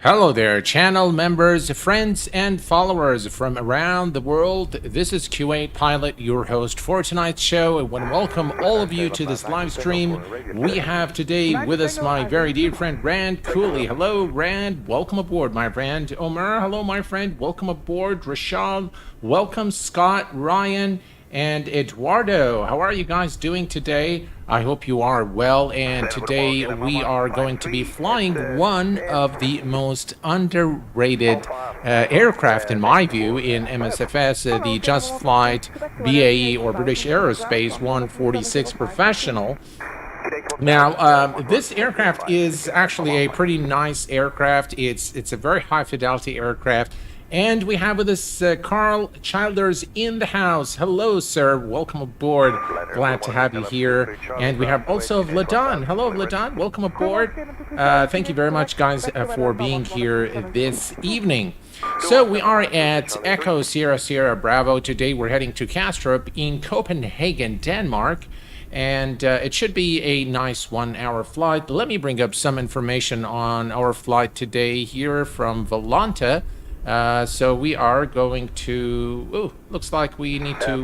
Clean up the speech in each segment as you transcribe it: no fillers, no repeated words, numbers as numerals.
Hello there, channel members, friends, and followers from around the world. This is Q8 Pilot, your host for tonight's show. I want to welcome all of you to this live stream. We have today with us my very dear friend Rand Cooley. Hello, Rand. Welcome aboard, my friend. Omar, hello, my friend. Welcome aboard. Rashad, welcome. Scott, Ryan, and Eduardo. How are you guys doing today? I hope you are well, and today we are going to be flying one of the most underrated aircraft, in my view, in MSFS, the Just Flight BAe, or British Aerospace 146 Professional. Now, this aircraft is actually a pretty nice aircraft. It's a very high fidelity aircraft. And we have with us Carl Childers in the house. Hello, sir. Welcome aboard. Glad to have you here. And we have also Vladan. Hello, Vladan. Welcome aboard. Thank you very much, guys, for being here this evening. So we are at Echo Sierra Sierra Bravo. Today we're heading to Kastrup in Copenhagen, Denmark. And it should be a nice 1 hour flight. Let me bring up some information on our flight today here from Volanta. So we are going to, looks like we need to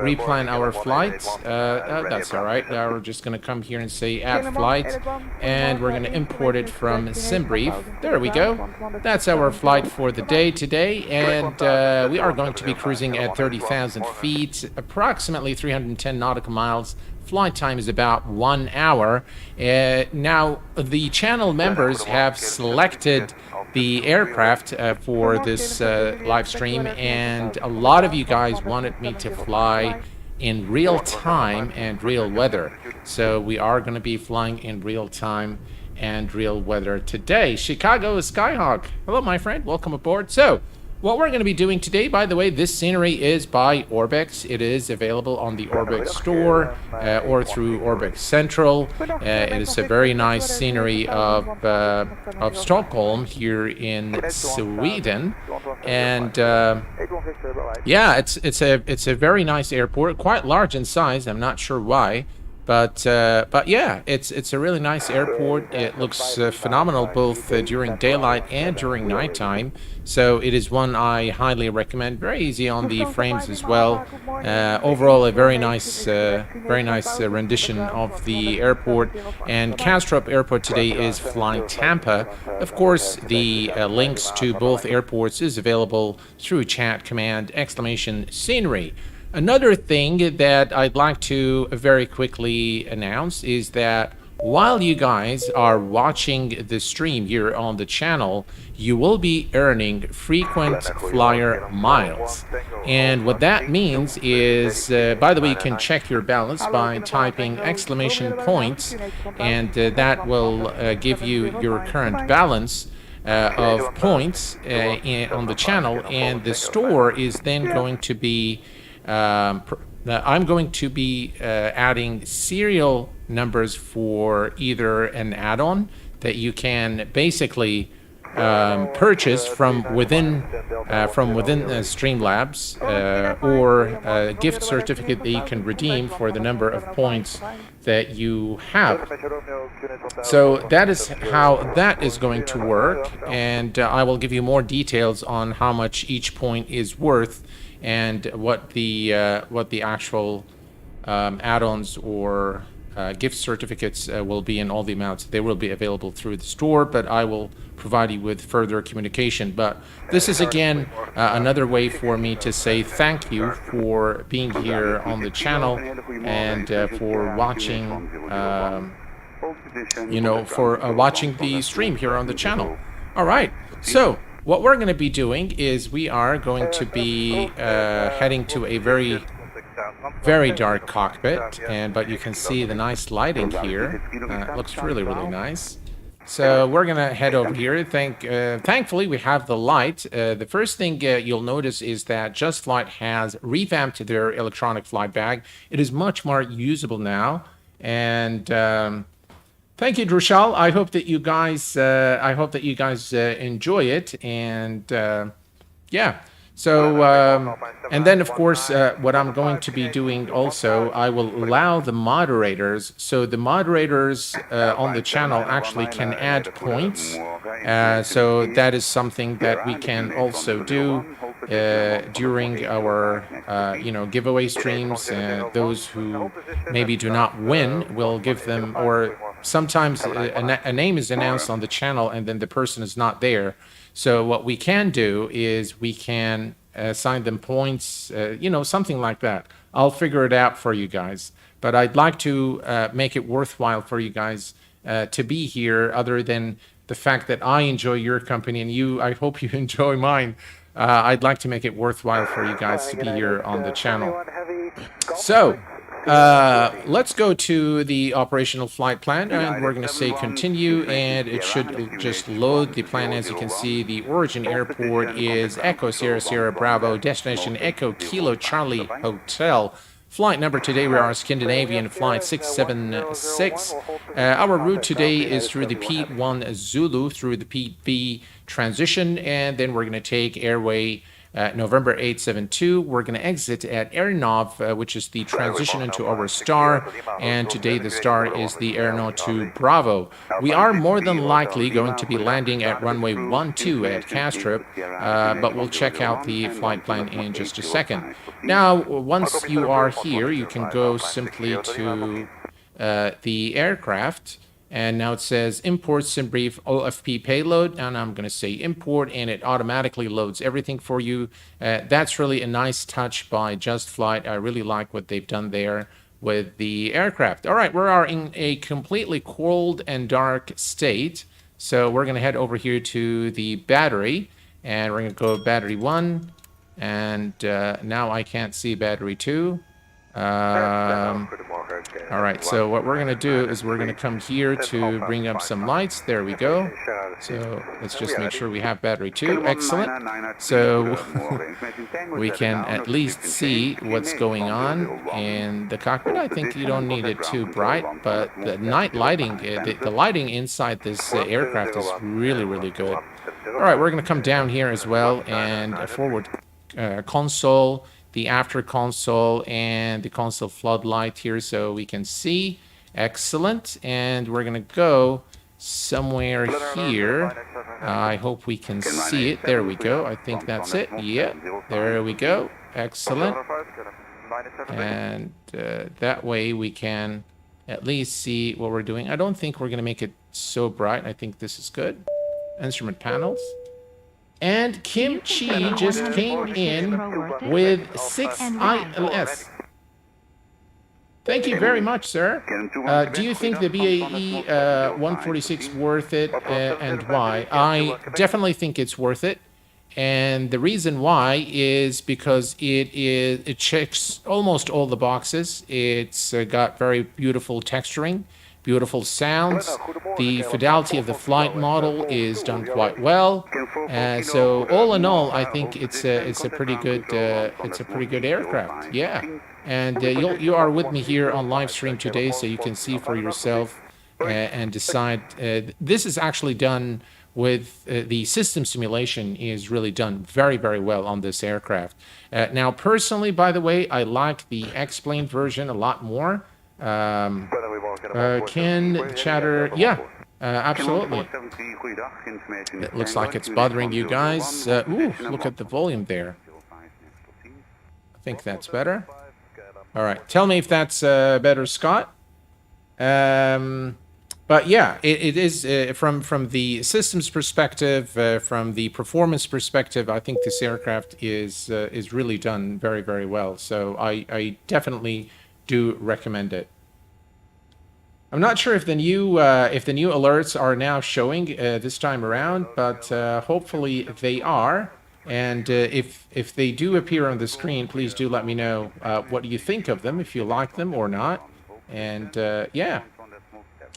replan our flight. That's all right. We're just going to come here and say add flight, and we're going to import it from SimBrief. There we go. That's our flight for the day today, and we are going to be cruising at 30,000 feet, approximately 310 nautical miles. Flight time is about 1 hour. Now, the channel members have selected the aircraft for this live stream, and a lot of you guys wanted me to fly in real time and real weather. So we are going to be flying in real time and real weather today. Chicago Skyhawk. Hello, my friend. Welcome aboard. So what we're going to be doing today, by the way, this scenery is by Orbex. It is available on the Orbex store or through Orbex Central. It is a very nice scenery of Stockholm here in Sweden, and yeah, it's a very nice airport, quite large in size. I'm not sure why. But yeah, it's a really nice airport. It looks phenomenal both during daylight and during nighttime. So it is one I highly recommend. Very easy on the frames as well. Overall, a very nice rendition of the airport. And Kastrup Airport today is flying Tampa. Of course, the links to both airports is available through chat command !scenery. Another thing that I'd like to very quickly announce is that while you guys are watching the stream here on the channel, you will be earning frequent flyer miles. And what that means is, by the way, you can check your balance by typing !points, and that will give you your current balance of points on the channel, and the store is then going to be I'm going to be adding serial numbers for either an add-on that you can basically purchase from within Streamlabs, or a gift certificate that you can redeem for the number of points that you have. So that is how that is going to work, and I will give you more details on how much each point is worth and what the actual add-ons or gift certificates will be, and all the amounts. They will be available through the store, but I will provide you with further communication. But this is again another way for me to say thank you for being here on the channel and for watching watching the stream here on the channel. All right, so what we're going to be doing is we are going to be heading to a very dark cockpit, but you can see the nice lighting here. It looks really nice. So we're gonna head over here. Thankfully we have the light. The first thing you'll notice is that Just Flight has revamped their electronic flight bag. It is much more usable now, and thank you, Drushal. I hope that you guys enjoy it, and yeah. So, and then of course, what I'm going to be doing also, I will allow the moderators. So the moderators on the channel actually can add points. So that is something that we can also do during our, giveaway streams. Those who maybe do not win, we'll give them, or sometimes a name is announced on the channel and then the person is not there. So what we can do is we can assign them points, something like that. I'll figure it out for you guys. But I'd like to make it worthwhile for you guys to be here, other than the fact that I enjoy your company and I hope you enjoy mine. I'd like to make it worthwhile for you guys to be here on the channel. So, let's go to the operational flight plan, and we're going to say continue, and it should just load the plan. As you can see, the origin airport is Echo Sierra Sierra Bravo, destination Echo Kilo Charlie Hotel. Flight number today, we are Scandinavian Flight 676. Our route today is through the P1 Zulu, through the P3 transition, and then we're going to take airway November 872. We're going to exit at Airnav, which is the transition into our star, and today the star is the Airnav to Bravo. We are more than likely going to be landing at runway 12 at Kastrup, but we'll check out the flight plan in just a second. Now, once you are here, you can go simply to the aircraft. And now it says import SimBrief OFP payload, and I'm going to say import, and it automatically loads everything for you. That's really a nice touch by Just Flight. I really like what they've done there with the aircraft. All right, we are in a completely cold and dark state, so we're going to head over here to the battery, and we're going to go battery 1, and now I can't see battery 2. All right, so what we're going to do is we're going to come here to bring up some lights. There we go. So let's just make sure we have battery 2. Excellent. So we can at least see what's going on in the cockpit. I think you don't need it too bright, but the night lighting, the lighting inside this aircraft is really, really good. All right, we're going to come down here as well, and a forward console, the after console, and the console floodlight here so we can see. Excellent. And we're going to go somewhere here. I hope we can see it. There we go. I think that's it. Yeah, there we go. Excellent. And that way we can at least see what we're doing. I don't think we're going to make it so bright. I think this is good. Instrument panels. And Kim Chi just came in with 6 ILS. Thank you very much, sir. Do you think the BAe 146 worth it, and why? I definitely think it's worth it. And the reason why is because it checks almost all the boxes. It's got very beautiful texturing, beautiful sounds. The fidelity of the flight model is done quite well. So all in all, I think it's a pretty good aircraft. Yeah, and you are with me here on live stream today, so you can see for yourself and decide. This is actually done with the system simulation is really done very, very well on this aircraft. Now, personally, by the way, I like the X-Plane version a lot more. Can chatter? Yeah, absolutely. It looks like it's bothering you guys. Ooh, look at the volume there. I think that's better. All right, tell me if that's better, Scott. But yeah, it is from the systems perspective, from the performance perspective. I think this aircraft is really done very, very well. So I definitely do recommend it. I'm not sure if the new alerts are now showing this time around, but hopefully they are. And if they do appear on the screen, please do let me know what you think of them, if you like them or not. And yeah.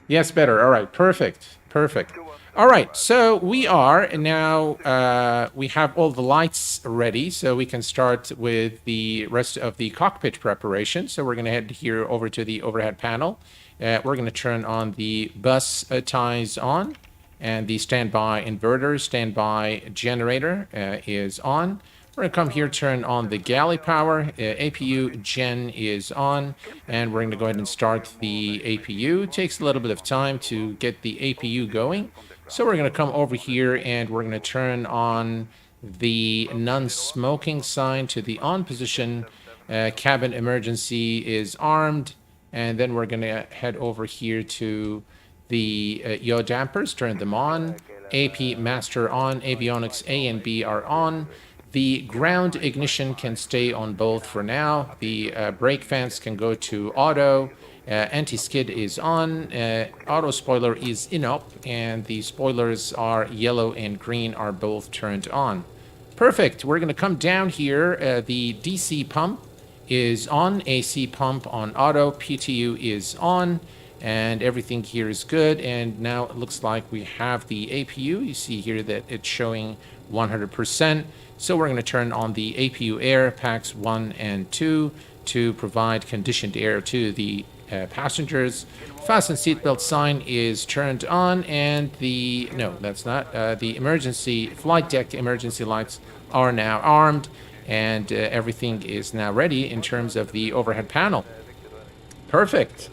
Yes, better. All right, perfect, perfect. All right, so we are now, we have all the lights ready, so we can start with the rest of the cockpit preparation. So we're going to head here over to the overhead panel. We're going to turn on the bus ties on, and the standby inverter, standby generator is on. We're going to come here, turn on the galley power. APU gen is on, and we're going to go ahead and start the APU. It takes a little bit of time to get the APU going. So we're going to come over here, and we're going to turn on the non-smoking sign to the on position. Cabin emergency is armed, and then we're going to head over here to the yaw dampers, turn them on. AP master on, avionics A and B are on. The ground ignition can stay on both for now. The brake fans can go to auto. Anti-skid is on. Auto spoiler is up, and the spoilers are yellow and green are both turned on. Perfect. We're going to come down here. The DC pump is on. AC pump on auto. PTU is on. And everything here is good. And now it looks like we have the APU. You see here that it's showing 100%. So we're going to turn on the APU air packs 1 and 2 to provide conditioned air to the passengers. Fasten seatbelt sign is turned on, and the emergency flight deck emergency lights are now armed, and everything is now ready in terms of the overhead panel. Perfect.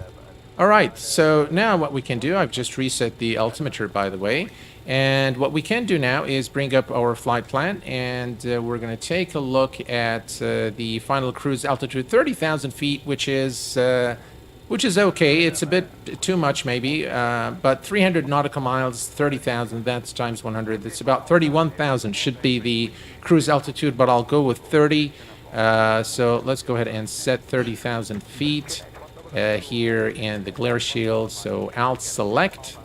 All right, so now what we can do, I've just reset the altimeter, by the way, and what we can do now is bring up our flight plan, and we're going to take a look at the final cruise altitude, 30,000 feet, which is okay. It's a bit too much, maybe, but 300 nautical miles, 30,000, that's times 100. It's about 31,000 should be the cruise altitude, but I'll go with 30. So let's go ahead and set 30,000 feet. Here in the glare shield, so alt select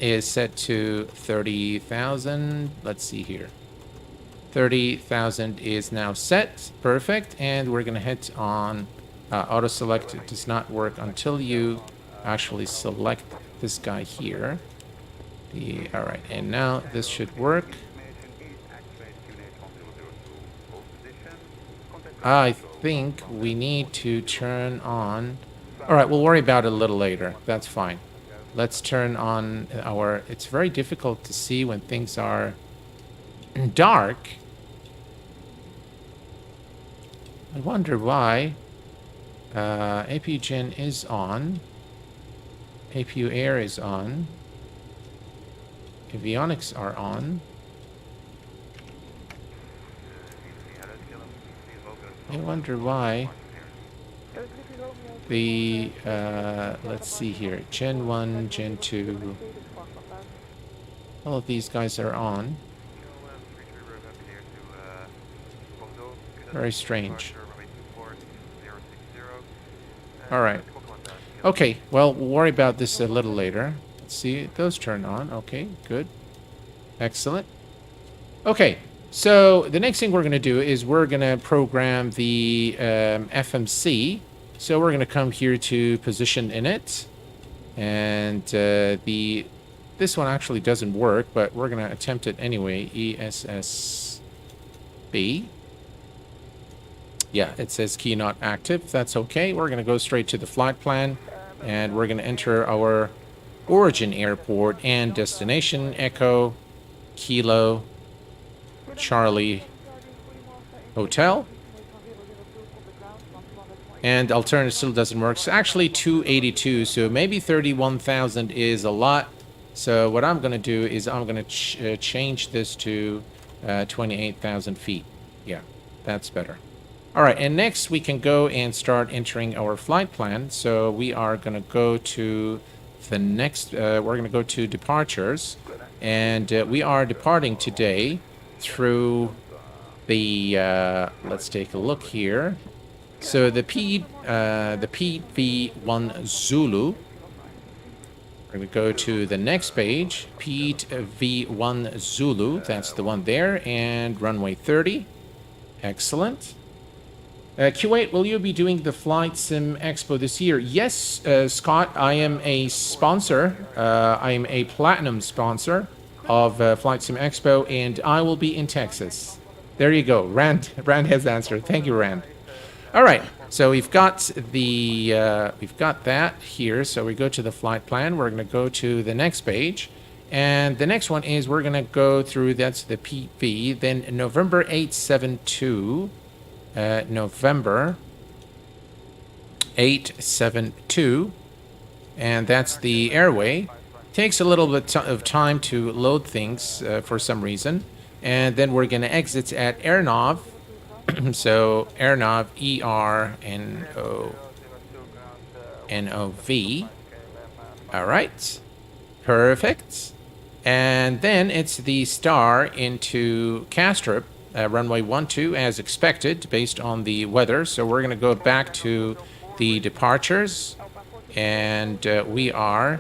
is set to 30,000. Let's see here. 30,000 is now set. Perfect. And we're going to hit on auto select. It does not work until you actually select this guy here. All right. And now this should work. I think we need to turn on... All right, we'll worry about it a little later. That's fine. Let's turn on our... It's very difficult to see when things are dark. I wonder why. APU gen is on. APU air is on. Avionics are on. I wonder why the, let's see here, Gen 1, Gen 2, all of these guys are on. Very strange. All right. Okay, well, we'll worry about this a little later. Let's see, those turn on. Okay, good. Excellent. Okay. So the next thing we're going to do is we're going to program the FMC. So we're going to come here to position init, and this one actually doesn't work, but we're going to attempt it anyway. ESSB. Yeah, it says key not active. That's okay. We're going to go straight to the flight plan, and we're going to enter our origin airport and destination: Echo, Kilo, Charlie Hotel. And alternative still doesn't work. So actually 282, so maybe 31,000 is a lot. So what I'm going to do is I'm going to change this to 28,000 feet. Yeah, that's better. All right, and next we can go and start entering our flight plan. So we are going to go to the next, we're going to go to departures. And we are departing today through the, let's take a look here. So the PV1 Zulu. We're going to go to the next page, PV1 Zulu. That's the one there, and runway 30. Excellent. Kuwait, will you be doing the Flight Sim Expo this year? Yes, Scott, I am a sponsor. I am a platinum sponsor of Flight Sim Expo, and I will be in Texas. There you go. Rand has answered. Thank you, Rand. All right, so we've got that here. So we go to the flight plan. We're going to go to the next page, And the next one is we're going to go through, that's the PV, then November 872, November 872, and that's the airway. Takes a little bit of time to load things for some reason. And then we're going to exit at AirNav. So AirNav, ERNOV. All right. Perfect. And then it's the star into Castrop, runway 12 as expected based on the weather. So we're going to go back to the departures. And we are...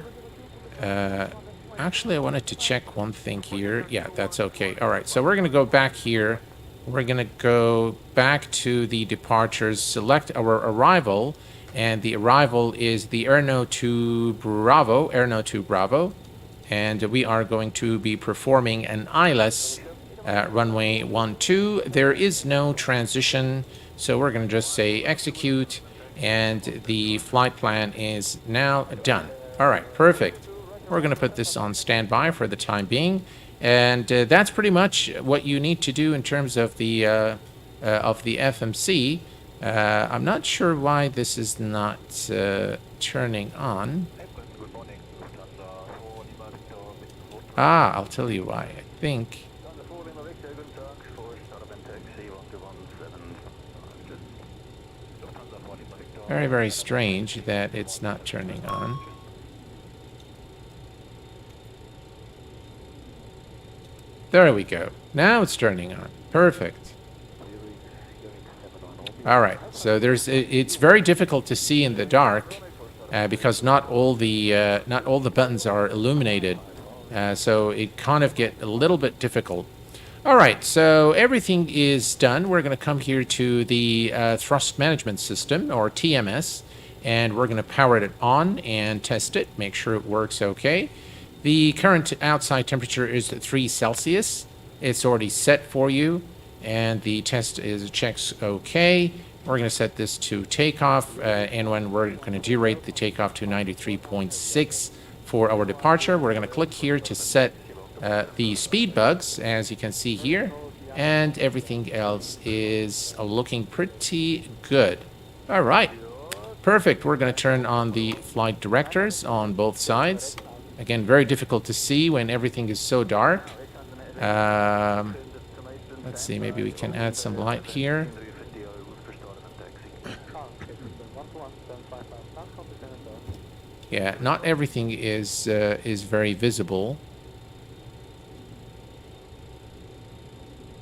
actually, I wanted to check one thing here. Yeah, that's okay. All right, so we're going to go back here. We're going to go back to the departures, select our arrival, and the arrival is the Airno 2 Bravo, and we are going to be performing an ILS runway 12. There is no transition, so we're going to just say execute, and the flight plan is now done. All right, perfect. We're going to put this on standby for the time being. And that's pretty much what you need to do in terms of the FMC. I'm not sure why this is not turning on. Ah, I'll tell you why. I think... very, very strange that it's not turning on. There we go. Now it's turning on. Perfect. All right. So it's very difficult to see in the dark because not all the buttons are illuminated. So it kind of get a little bit difficult. All right. So everything is done. We're going to come here to the thrust management system, or TMS, and we're going to power it on and test it. Make sure it works okay. The current outside temperature is 3 Celsius. It's already set for you, and the test checks okay. We're going to set this to takeoff, and when we're going to derate the takeoff to 93.6 for our departure, we're going to click here to set the speed bugs, as you can see here, and everything else is looking pretty good. All right, perfect. We're going to turn on the flight directors on both sides. Again, very difficult to see when everything is so dark. Let's see, maybe we can add some light here. Yeah, not everything is very visible.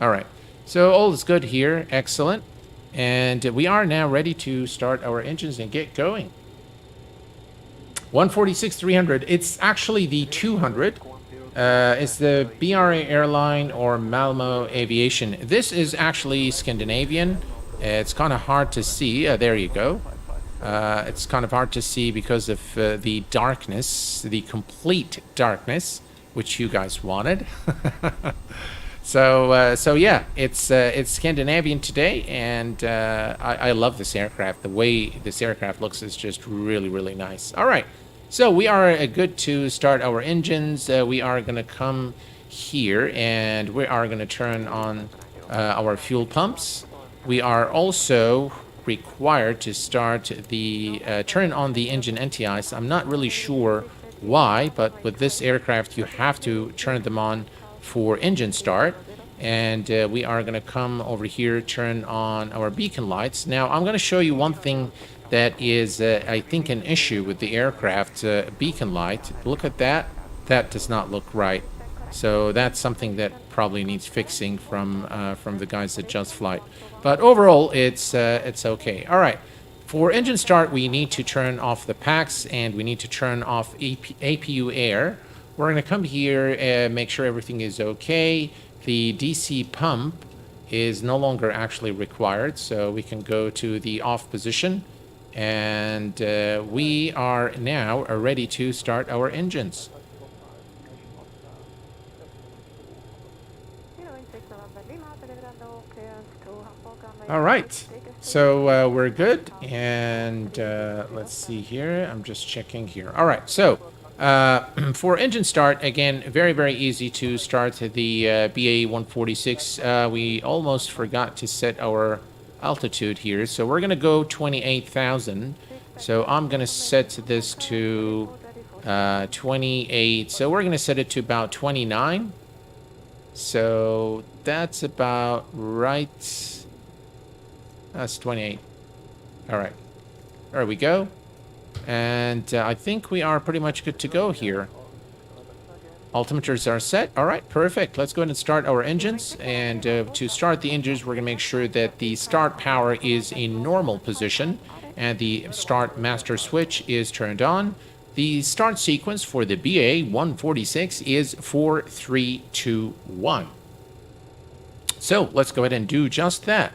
All right, so all is good here. Excellent. And we are now ready to start our engines and get going. 146-300. It's actually the 200. It's the BRA airline or Malmo Aviation. This is actually Scandinavian. It's kind of hard to see. There you go. It's kind of hard to see because of the darkness, the complete darkness, which you guys wanted. So yeah, it's Scandinavian today, and I love this aircraft. The way this aircraft looks is just really, really nice. All right, so we are good to start our engines. We are going to come here, and we are going to turn on our fuel pumps. We are also required to start the turn on the engine NTIs. I'm not really sure why, but with this aircraft, you have to turn them on for engine start. And we are going to come over here, turn on our beacon lights. Now, I'm going to show you one thing that is, I think, an issue with the aircraft beacon light. Look at that. That does not look right. So that's something that probably needs fixing from the guys at Just Flight. But overall, it's okay. All right. For engine start, we need to turn off the packs, and we need to turn off APU air. We're going to come here and make sure everything is okay. The DC pump is no longer actually required, so we can go to the off position. And we are now ready to start our engines. All right, so we're good. And let's see here. I'm just checking here. All right, so For engine start, again, very, very easy to start the BAe 146. We almost forgot to set our altitude here, so we're going to go 28,000. So I'm going to set this to 28. So we're going to set it to about 29. So that's about right. That's 28. All right. There we go. And I think we are pretty much good to go here. Altimeters are set. All right, perfect. Let's go ahead and start our engines. And to start the engines, we're going to make sure that the start power is in normal position and the start master switch is turned on. The start sequence for the BAe 146 is 4, 3, 2, 1. So let's go ahead and do just that.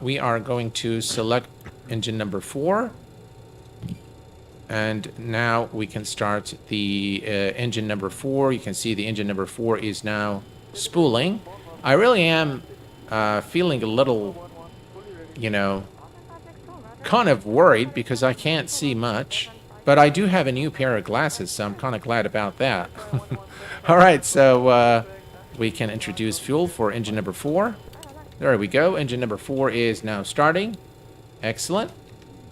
We are going to select engine number 4. And now we can start the engine number 4. You can see the engine number 4 is now spooling. I really am feeling a little, you know, kind of worried because I can't see much. But I do have a new pair of glasses, so I'm kind of glad about that. All right, so we can introduce fuel for engine number 4. There we go. Engine number 4 is now starting. Excellent.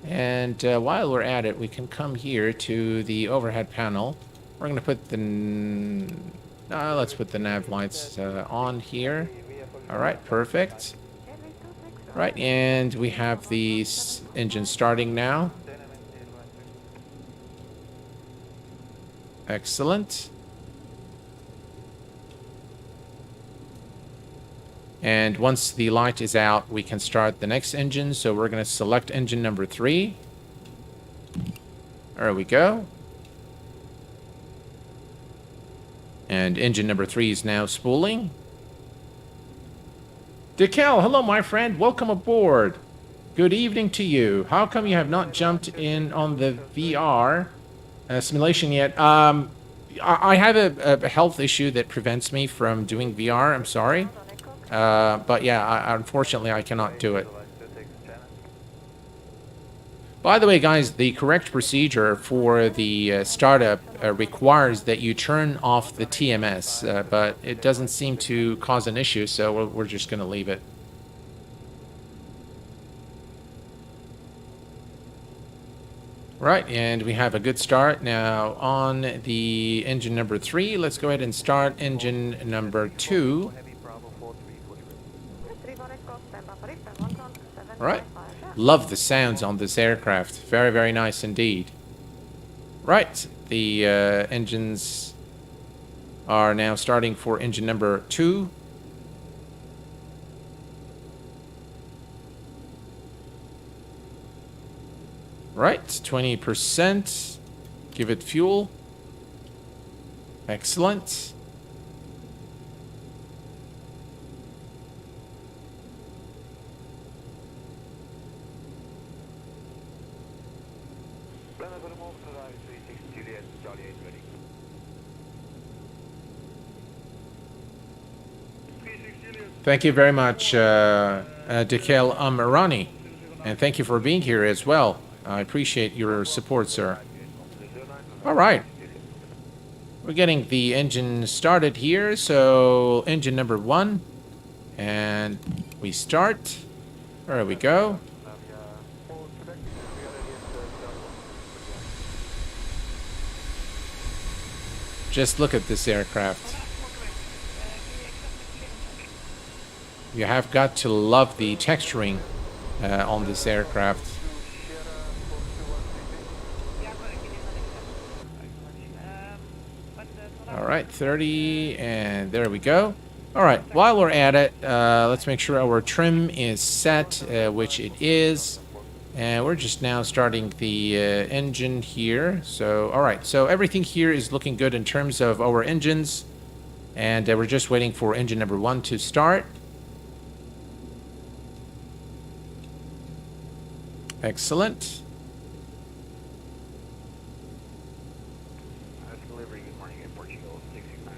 And while we're at it, we can come here to the overhead panel. We're going to put the... let's put the nav lights on here. All right, perfect. Right, and we have the engine starting now. Excellent. And once the light is out, we can start the next engine. So we're going to select engine number 3. There we go. And engine number 3 is now spooling. Decal, hello, my friend. Welcome aboard. Good evening to you. How come you have not jumped in on the VR simulation yet? I have a health issue that prevents me from doing VR. I'm sorry. But yeah, unfortunately, I cannot do it. By the way, guys, the correct procedure for the startup requires that you turn off the TMS, but it doesn't seem to cause an issue, so we're just going to leave it. Right, and we have a good start now on the engine number 3. Let's go ahead and start engine number 2. All right. Love the sounds on this aircraft. Very, very nice indeed. Right. The engines are now starting for engine number 2. Right. 20%. Give it fuel. Excellent. Thank you very much, Dekel Amirani, and thank you for being here as well. I appreciate your support, sir. All right. We're getting the engine started here, so engine number 1, and we start. There we go. Just look at this aircraft. You have got to love the texturing on this aircraft. All right, 30, and there we go. All right, while we're at it, let's make sure our trim is set, which it is. And we're just now starting the engine here. So, all right, so everything here is looking good in terms of our engines. And we're just waiting for engine number 1 to start. Excellent. Delivery, good morning, Airport Portugal 669.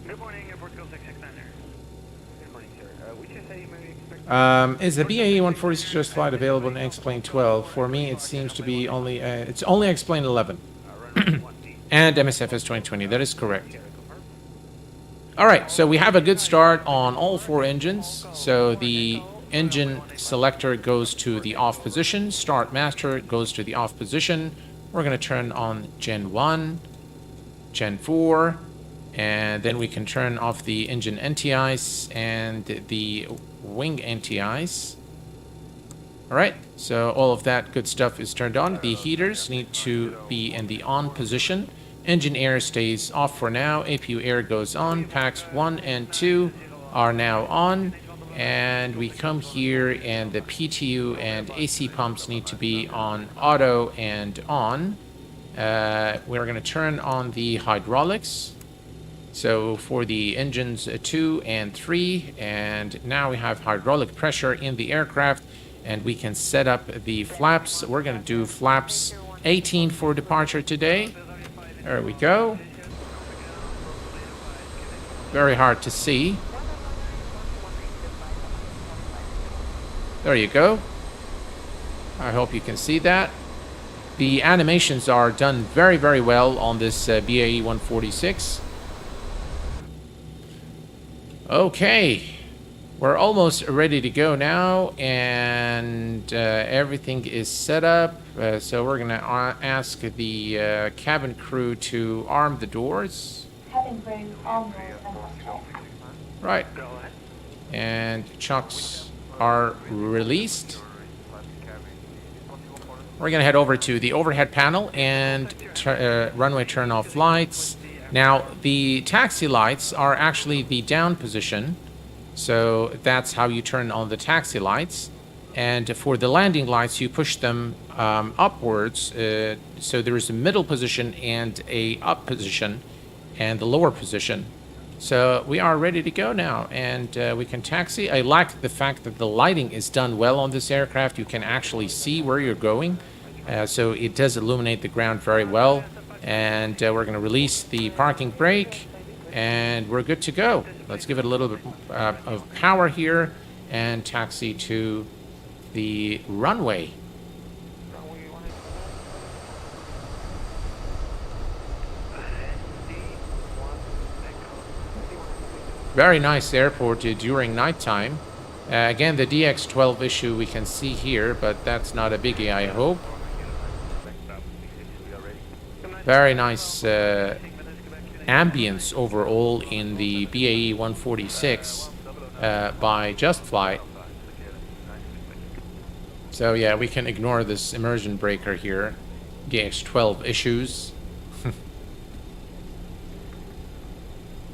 Good morning, Airport Portugal 669 there. Good morning, sir. Which SAE may we expect? Is the BAe 146 Just Flight available in X-Plane 12? For me, it seems to be only, it's only X-Plane 11. And MSFS 2020, that is correct. All right, so we have a good start on all 4 engines. So the engine selector goes to the off position, start master goes to the off position. We're going to turn on Gen 1, Gen 4, and then we can turn off the engine anti-ice and the wing anti-ice. All right, so all of that good stuff is turned on. The heaters need to be in the on position. Engine air stays off for now. APU air goes on. Packs 1 and 2 are now on. And we come here and the PTU and AC pumps need to be on auto and on. We're going to turn on the hydraulics. So for the engines 2 and 3, and now we have hydraulic pressure in the aircraft, and we can set up the flaps. We're going to do flaps 18 for departure today. There we go. Very hard to see. There you go. I hope you can see that. The animations are done very, very well on this BAe 146. Okay. We're almost ready to go now, and everything is set up. So we're going to ask the cabin crew to arm the doors. Cabin crew on board MSFS. Right. And chocks are released. We're going to head over to the overhead panel and runway turn off lights. Now, the taxi lights are actually the down position. So that's how you turn on the taxi lights. And for the landing lights, you push them upwards. So there is a middle position and a up position and the lower position. So we are ready to go now, and we can taxi. I like the fact that the lighting is done well on this aircraft. You can actually see where you're going. So it does illuminate the ground very well. And we're going to release the parking brake. And we're good to go. Let's give it a little bit of power here and taxi to the runway. Very nice airport during nighttime. Again, the DX12 issue we can see here, but that's not a biggie, I hope. Very nice ambience overall in the BAe 146 by Just Flight. So yeah, we can ignore this immersion breaker here. DX12 issues.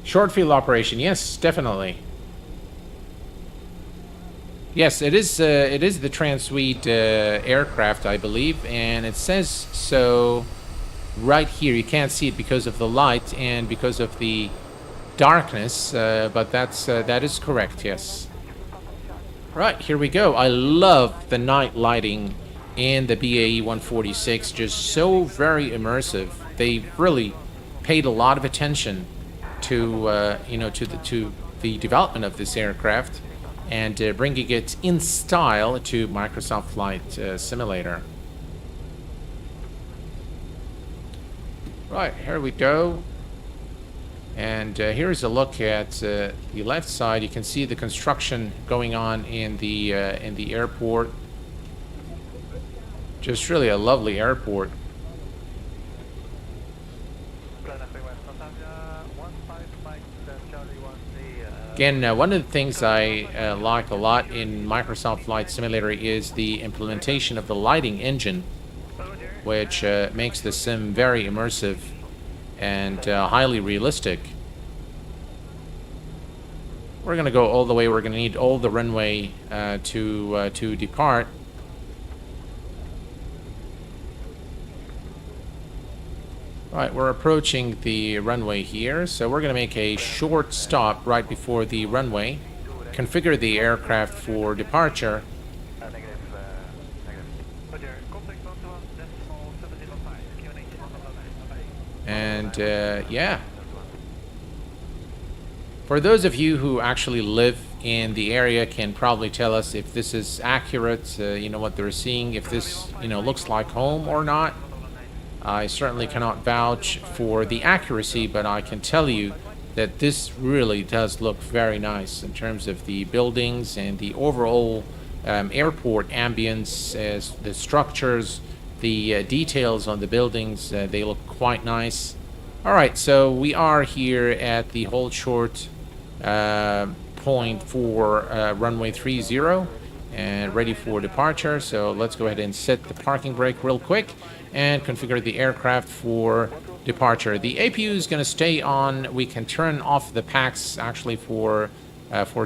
Short field operation, yes, definitely. Yes, it is the Transweed aircraft, I believe, and it says so right here. You can't see it because of the light and because of the darkness, but that is correct, yes. Right, here we go. I love the night lighting in the BAe 146, just so very immersive. They really paid a lot of attention to to the development of this aircraft and bringing it in style to Microsoft Flight Simulator. Right, here we go. And here's a look at the left side. You can see the construction going on in the airport. Just really a lovely airport. Again, one of the things I like a lot in Microsoft Flight Simulator is the implementation of the lighting engine, which makes the sim very immersive and highly realistic. We're going to go all the way. We're going to need all the runway to depart. Right, we're approaching the runway here, so we're going to make a short stop right before the runway, configure the aircraft for departure. And yeah, for those of you who actually live in the area can probably tell us if this is accurate, what they're seeing, if this looks like home or not. I certainly cannot vouch for the accuracy, but I can tell you that this really does look very nice in terms of the buildings and the overall airport ambience, as the structures, the details on the buildings, they look quite nice. All right, so we are here at the hold short point for runway 30 and ready for departure. So let's go ahead and set the parking brake real quick and configure the aircraft for departure. The APU is going to stay on. We can turn off the packs actually for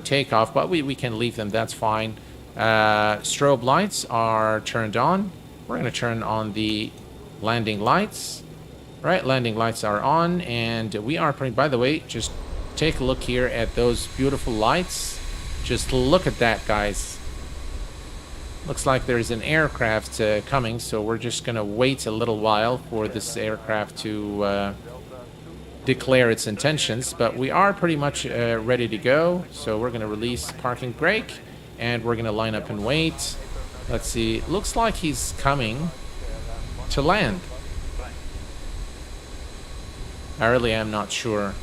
takeoff, but we can leave them. That's fine. Strobe lights are turned on. We're going to turn on the landing lights. Right, landing lights are on, and we are pretty. By the way, just take a look here at those beautiful lights. Just look at that, guys. Looks like there's an aircraft coming, so we're just going to wait a little while for this aircraft to declare its intentions. But we are pretty much ready to go, so we're going to release parking brake, and we're going to line up and wait. Let's see. Looks like he's coming to land. I really am not sure.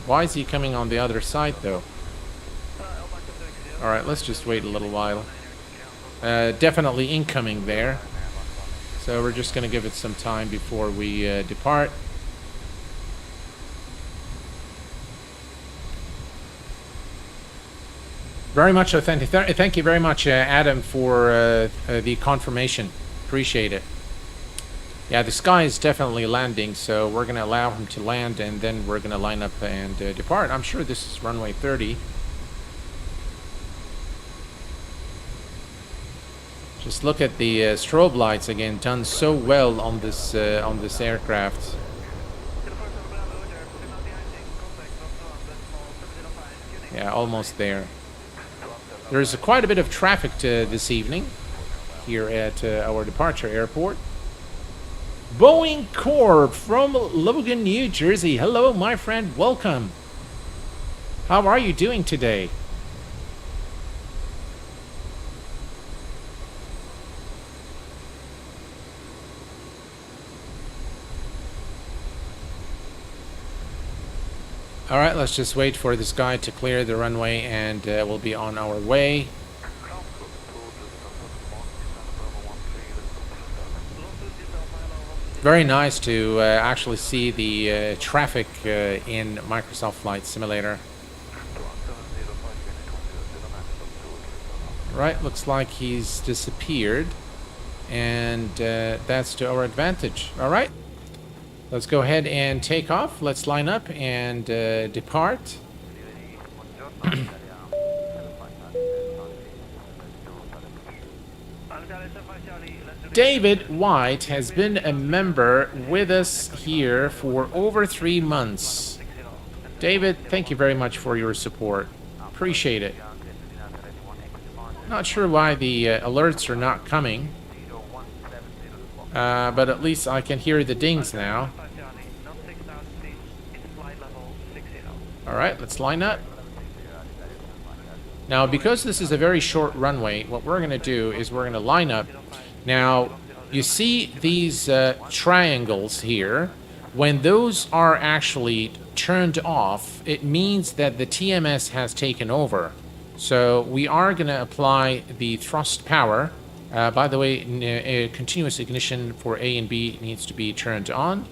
Why is he coming on the other side, though? Alright, let's just wait a little while. Definitely incoming there. So we're just going to give it some time before we depart. Very much authentic. Thank you very much, Adam, for the confirmation. Appreciate it. Yeah, the sky is definitely landing, so we're going to allow him to land, and then we're going to line up and depart. I'm sure this is runway 30. Just look at the strobe lights again, done so well on this aircraft. Yeah, almost there. There's quite a bit of traffic this evening here at our departure airport. Boeing Corp from Logan, New Jersey. Hello, my friend. Welcome. How are you doing today? All right, let's just wait for this guy to clear the runway, and we'll be on our way. Very nice to actually see the traffic in Microsoft Flight Simulator. Right, looks like he's disappeared, and that's to our advantage. All right, let's go ahead and take off. Let's line up and depart. David White has been a member with us here for over 3 months. David, thank you very much for your support. Appreciate it. Not sure why the alerts are not coming, but at least I can hear the dings now. Alright, let's line up. Now, because this is a very short runway, what we're going to do is we're going to line up. Now, you see these triangles here. When those are actually turned off, it means that the TMS has taken over. So we are going to apply the thrust power. By the way, continuous ignition for A and B needs to be turned on.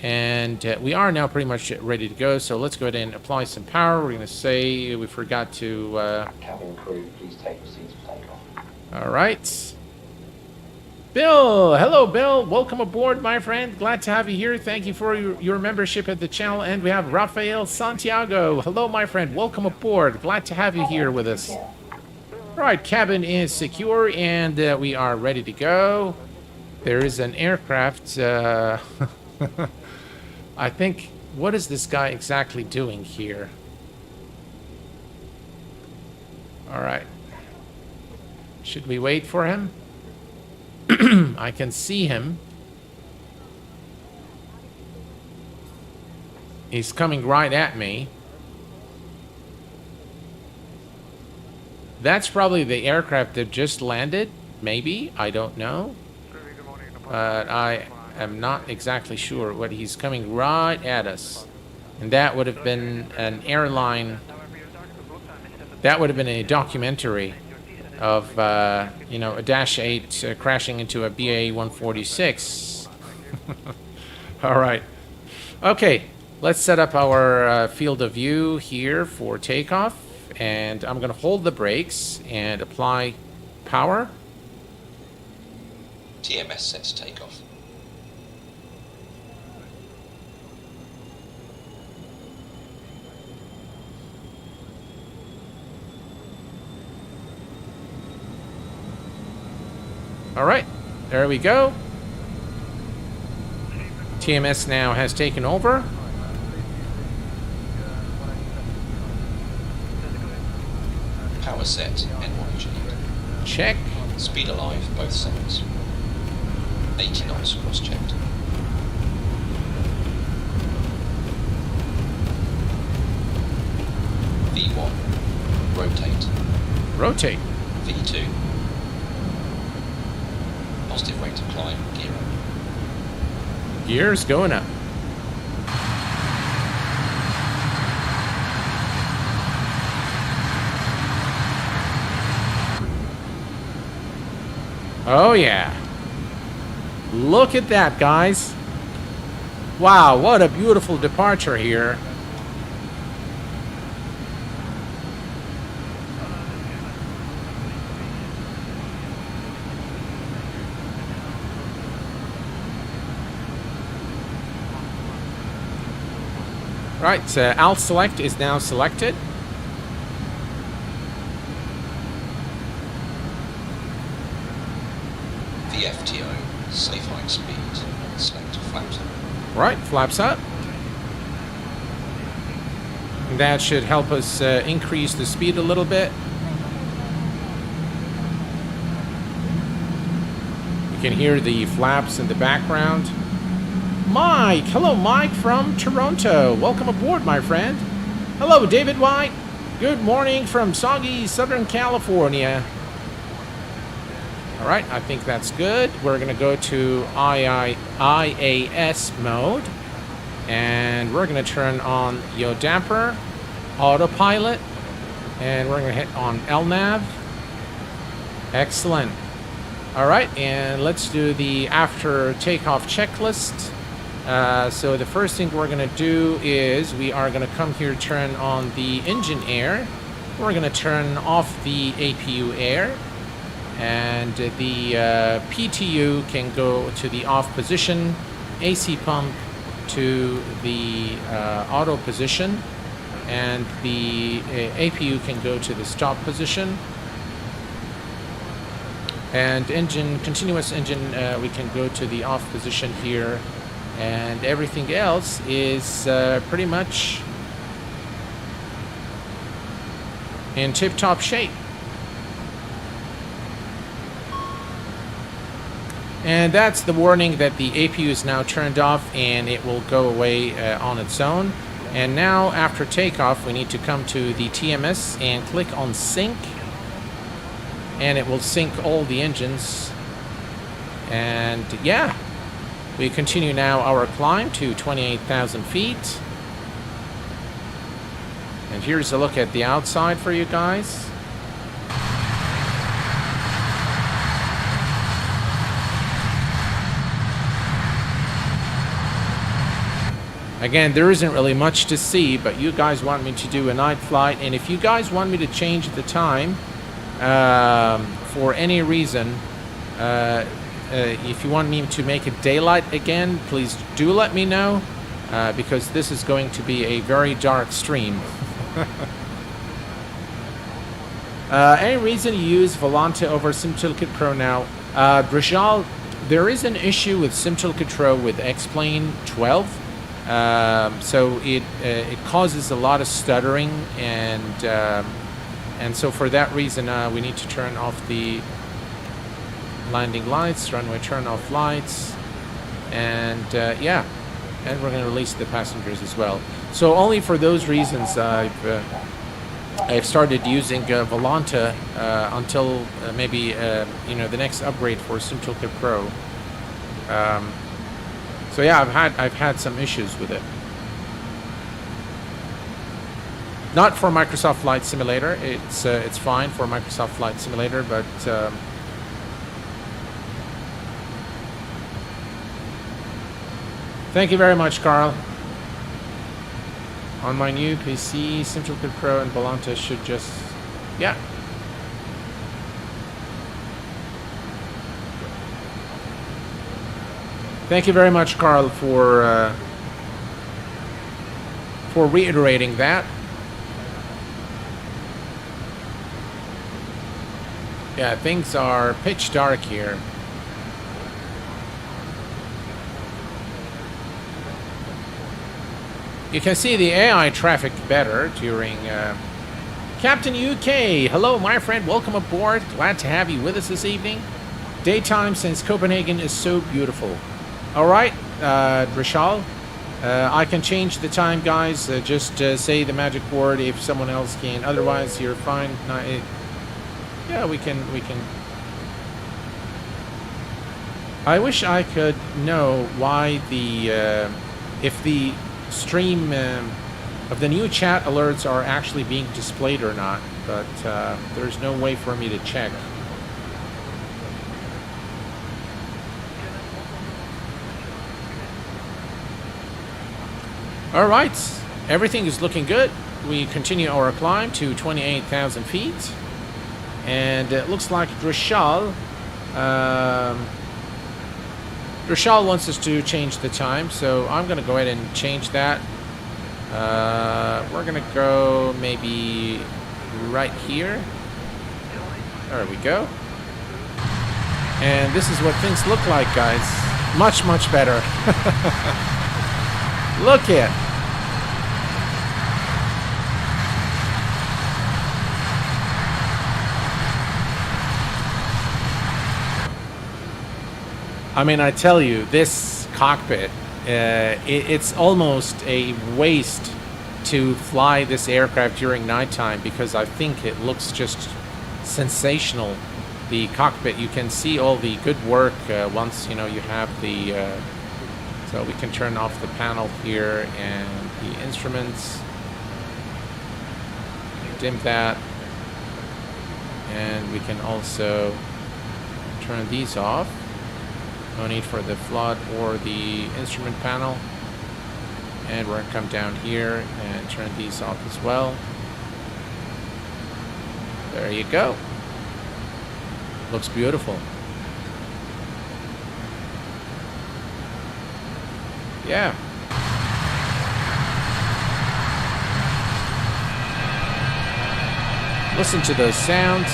And we are now pretty much ready to go. So let's go ahead and apply some power. We're going to say we forgot to... Cabin crew, please take your seats for takeoff. All right. Bill, hello Bill, welcome aboard my friend, glad to have you here. Thank you for your membership at the channel. And we have Rafael Santiago, hello my friend, welcome aboard, glad to have you here with us. All right, cabin is secure, and we are ready to go. There is an aircraft, I think, what is this guy exactly doing here? All right, should we wait for him? I can see him. He's coming right at me. That's probably the aircraft that just landed. maybe, I don't know. But I am not exactly sure what he's coming right at us. And that would have been an airline, that would have been a documentary of, you know, a Dash 8 crashing into a BA 146. All right. Okay, let's set up our field of view here for takeoff. And I'm going to hold the brakes and apply power. TMS sets takeoff. All right, there we go. TMS now has taken over. Power set, N1G. Check. Speed alive, both sides. 80 knots cross-checked. V1, rotate. Rotate. V2, positive rate of climb, gear up. Gears going up. Oh yeah. Look at that, guys. Wow, what a beautiful departure here. Right, alt select is now selected. The FTO, safe height speed, select flaps up. Right, flaps up. That should help us increase the speed a little bit. You can hear the flaps in the background. Mike! Hello, Mike from Toronto. Welcome aboard, my friend. Hello, David White. Good morning from soggy Southern California. All right, I think that's good. We're going to go to IAS mode. And we're going to turn on yaw damper, autopilot, and we're going to hit on LNAV. Excellent. All right, and let's do the after takeoff checklist. So the first thing we're going to do is we are going to come here, turn on the engine air. We're going to turn off the APU air. And the PTU can go to the off position, AC pump to the auto position, and the APU can go to the stop position. And engine, continuous engine, we can go to the off position here. And everything else is pretty much in tip-top shape. And that's the warning that the APU is now turned off and it will go away on its own. And now after takeoff we need to come to the TMS and click on sync. And it will sync all the engines. And yeah, we continue now our climb to 28,000 feet. And here's a look at the outside for you guys. Again, there isn't really much to see, but you guys want me to do a night flight, and if you guys want me to change the time for any reason, if you want me to make it daylight again, please do let me know, because this is going to be a very dark stream. Any reason you use Volante over SimToolkit Pro now? Rajal, there is an issue with SimToolkit Pro with X-Plane 12. So it causes a lot of stuttering, and so for that reason we need to turn off the landing lights, runway turn off lights, and yeah, and we're going to release the passengers as well. So only for those reasons I've I've started using Volanta until maybe the next upgrade for SimToolkit Pro. So yeah, I've had some issues with it. Not for Microsoft Flight Simulator. It's fine for Microsoft Flight Simulator, but thank you very much, Carl. On my new PC, SimToolkit Pro and Volanta should just, yeah. Thank you very much, Carl, for reiterating that. Yeah, things are pitch dark here. You can see the AI traffic better during... Captain UK, hello my friend, welcome aboard. Glad to have you with us this evening. Daytime since Copenhagen is so beautiful. Alright, Drishal, I can change the time, guys. Just say the magic word if someone else can. Otherwise, you're fine. Yeah, we can... I wish I could know why the... if the stream of the new chat alerts are actually being displayed or not, but there's no way for me to check. All right, everything is looking good. We continue our climb to 28,000 feet, and it looks like Drishal wants us to change the time, so I'm going to go ahead and change that. We're going to go maybe right here. There we go. And this is what things look like, guys. Much, much better. Look it. I mean, I tell you, this cockpit, it's almost a waste to fly this aircraft during nighttime because I think it looks just sensational. The cockpit, you can see all the good work once, you have the... so we can turn off the panel here and the instruments. Dim that. And we can also turn these off. No need for the flood or the instrument panel. And we're going to come down here and turn these off as well. There you go. Looks beautiful. Yeah. Listen to those sounds.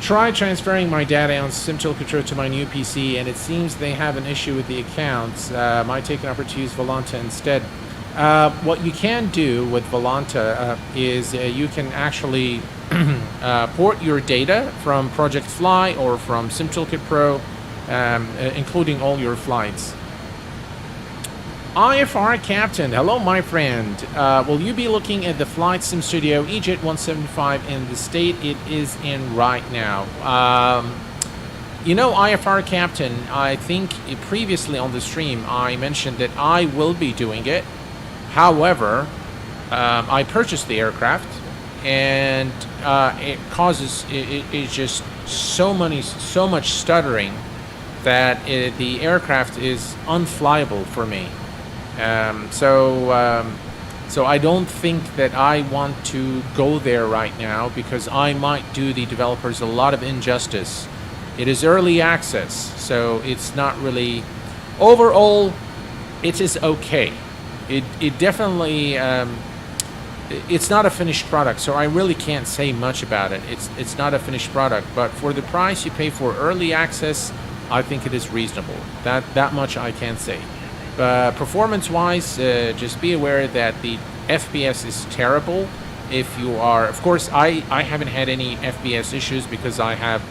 Tried transferring my data on SimToolkit to my new PC, and it seems they have an issue with the accounts. Might take an opportunity to use Volanta instead. What you can do with Volanta is you can actually port your data from Project Fly or from SimToolkit Pro, including all your flights. IFR Captain, hello my friend. Will you be looking at the Flight Sim Studio EJet 175 in the state it is in right now? IFR Captain, I think previously on the stream I mentioned that I will be doing it. However, I purchased the aircraft and it's just so much stuttering that the aircraft is unflyable for me. So I don't think that I want to go there right now because I might do the developers a lot of injustice. It is early access, so it's not really... Overall, it is okay. It definitely... it's not a finished product, so I really can't say much about it. It's not a finished product, but for the price you pay for early access, I think it is reasonable. That much I can say. Performance-wise, just be aware that the FPS is terrible. If you are, of course, I haven't had any FPS issues because I have,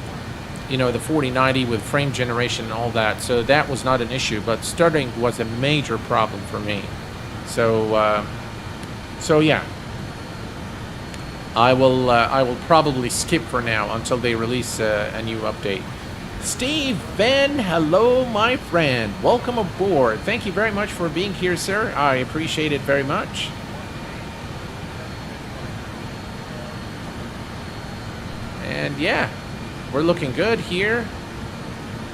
you know, the 4090 with frame generation and all that, so that was not an issue. But stuttering was a major problem for me. So yeah, I will probably skip for now until they release a new update. Steve Venn, hello, my friend. Welcome aboard. Thank you very much for being here, sir. I appreciate it very much. And yeah, we're looking good here.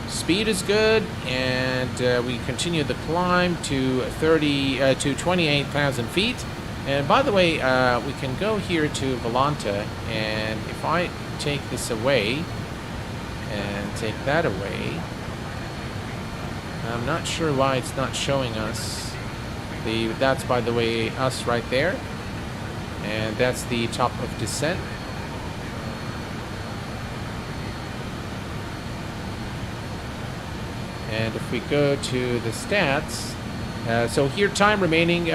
Speed is good, and we continue the climb to 28,000 feet. And by the way, we can go here to Volanta, and if I take this away and take that away, I'm not sure why it's not showing us. That's, by the way, us right there, and that's the top of descent. And if we go to the stats, so here time remaining, we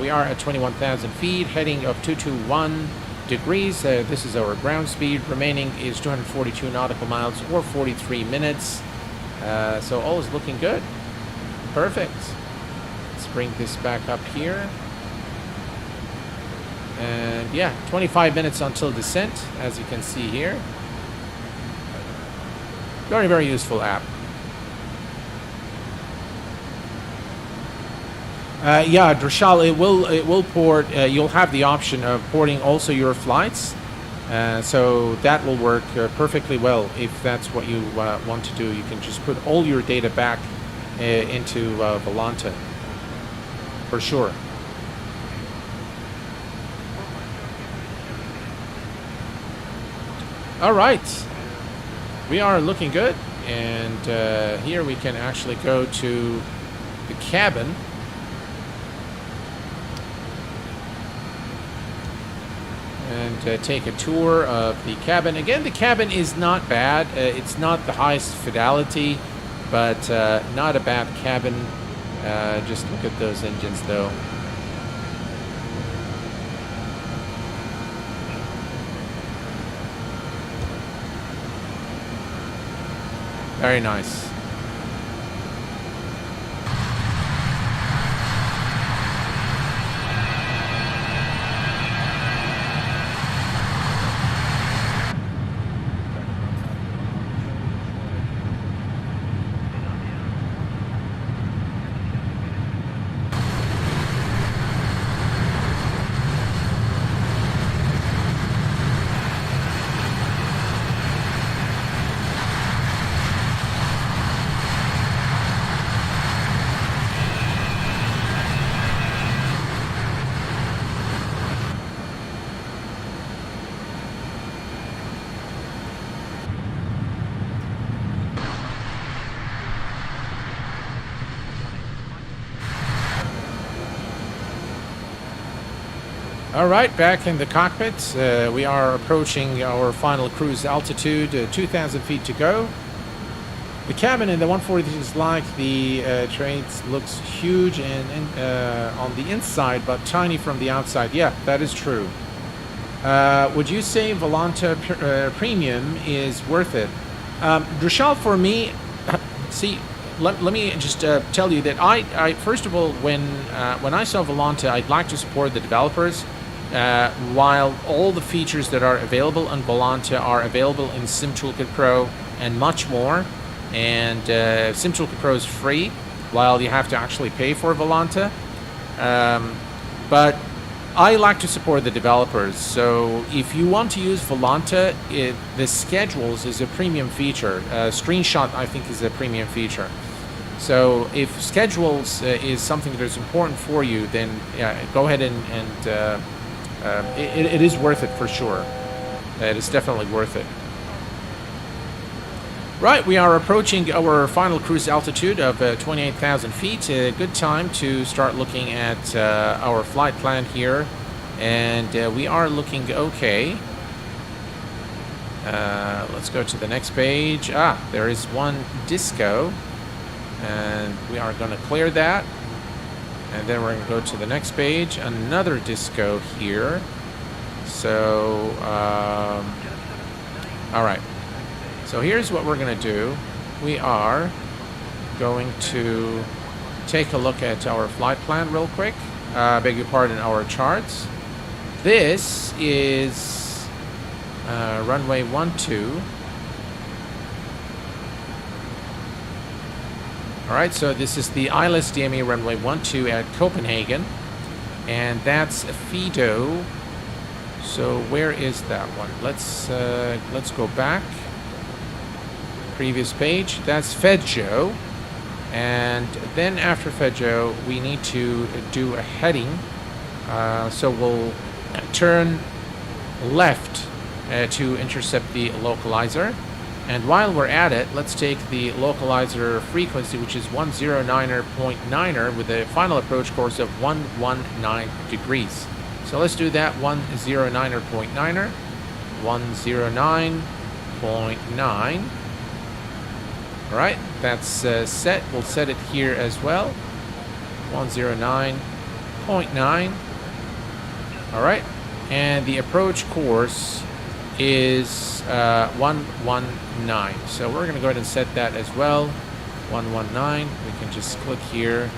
are at 21,000 feet, heading of 221 degrees. This is our ground speed. Remaining is 242 nautical miles or 43 minutes. So all is looking good. Perfect. Let's bring this back up here. And yeah, 25 minutes until descent, as you can see here. Very, very useful app. Yeah, Drashal, it will port. You'll have the option of porting also your flights, so that will work perfectly well if that's what you want to do. You can just put all your data back into Volanta, for sure. All right, we are looking good, and here we can actually go to the cabin. And take a tour of the cabin. Again, the cabin is not bad. It's not the highest fidelity, but not a bad cabin. Just look at those engines, though. Very nice. All right, back in the cockpit. We are approaching our final cruise altitude, 2,000 feet to go. The cabin in the 140 is like the trades, looks huge and on the inside, but tiny from the outside. Yeah, that is true. Would you say Volanta Premium is worth it? Drashal, for me, see, let me just tell you that I first of all, when I saw Volanta, I'd like to support the developers. While all the features that are available on Volanta are available in SimToolkit Pro and much more, and SimToolkit Pro is free, while you have to actually pay for Volanta. But I like to support the developers, so if you want to use Volanta, the schedules is a premium feature. Screenshot, I think, is a premium feature. So if schedules is something that is important for you, then go ahead and it is worth it for sure. It is definitely worth it. Right, we are approaching our final cruise altitude of 28,000 feet. A good time to start looking at our flight plan here. And we are looking okay. Let's go to the next page. Ah, there is one disco, and we are going to clear that. And then we're going to go to the next page, another disco here. So, all right. So here's what we're going to do. We are going to take a look at our flight plan real quick. Beg your pardon, our charts. This is runway 12. All right, so this is the ESSB-EKCH runway 12 at Copenhagen, and that's Fido. So where is that one? Let's go back. Previous page. That's Fedjo, and then after Fedjo, we need to do a heading. So we'll turn left to intercept the localizer. And while we're at it, let's take the localizer frequency, which is 109.9 with a final approach course of 119 degrees. So let's do that, 109.9, 109.9. All right, that's set. We'll set it here as well, 109.9. All right, and the approach course is 119. So we're going to go ahead and set that as well. 119. We can just click here.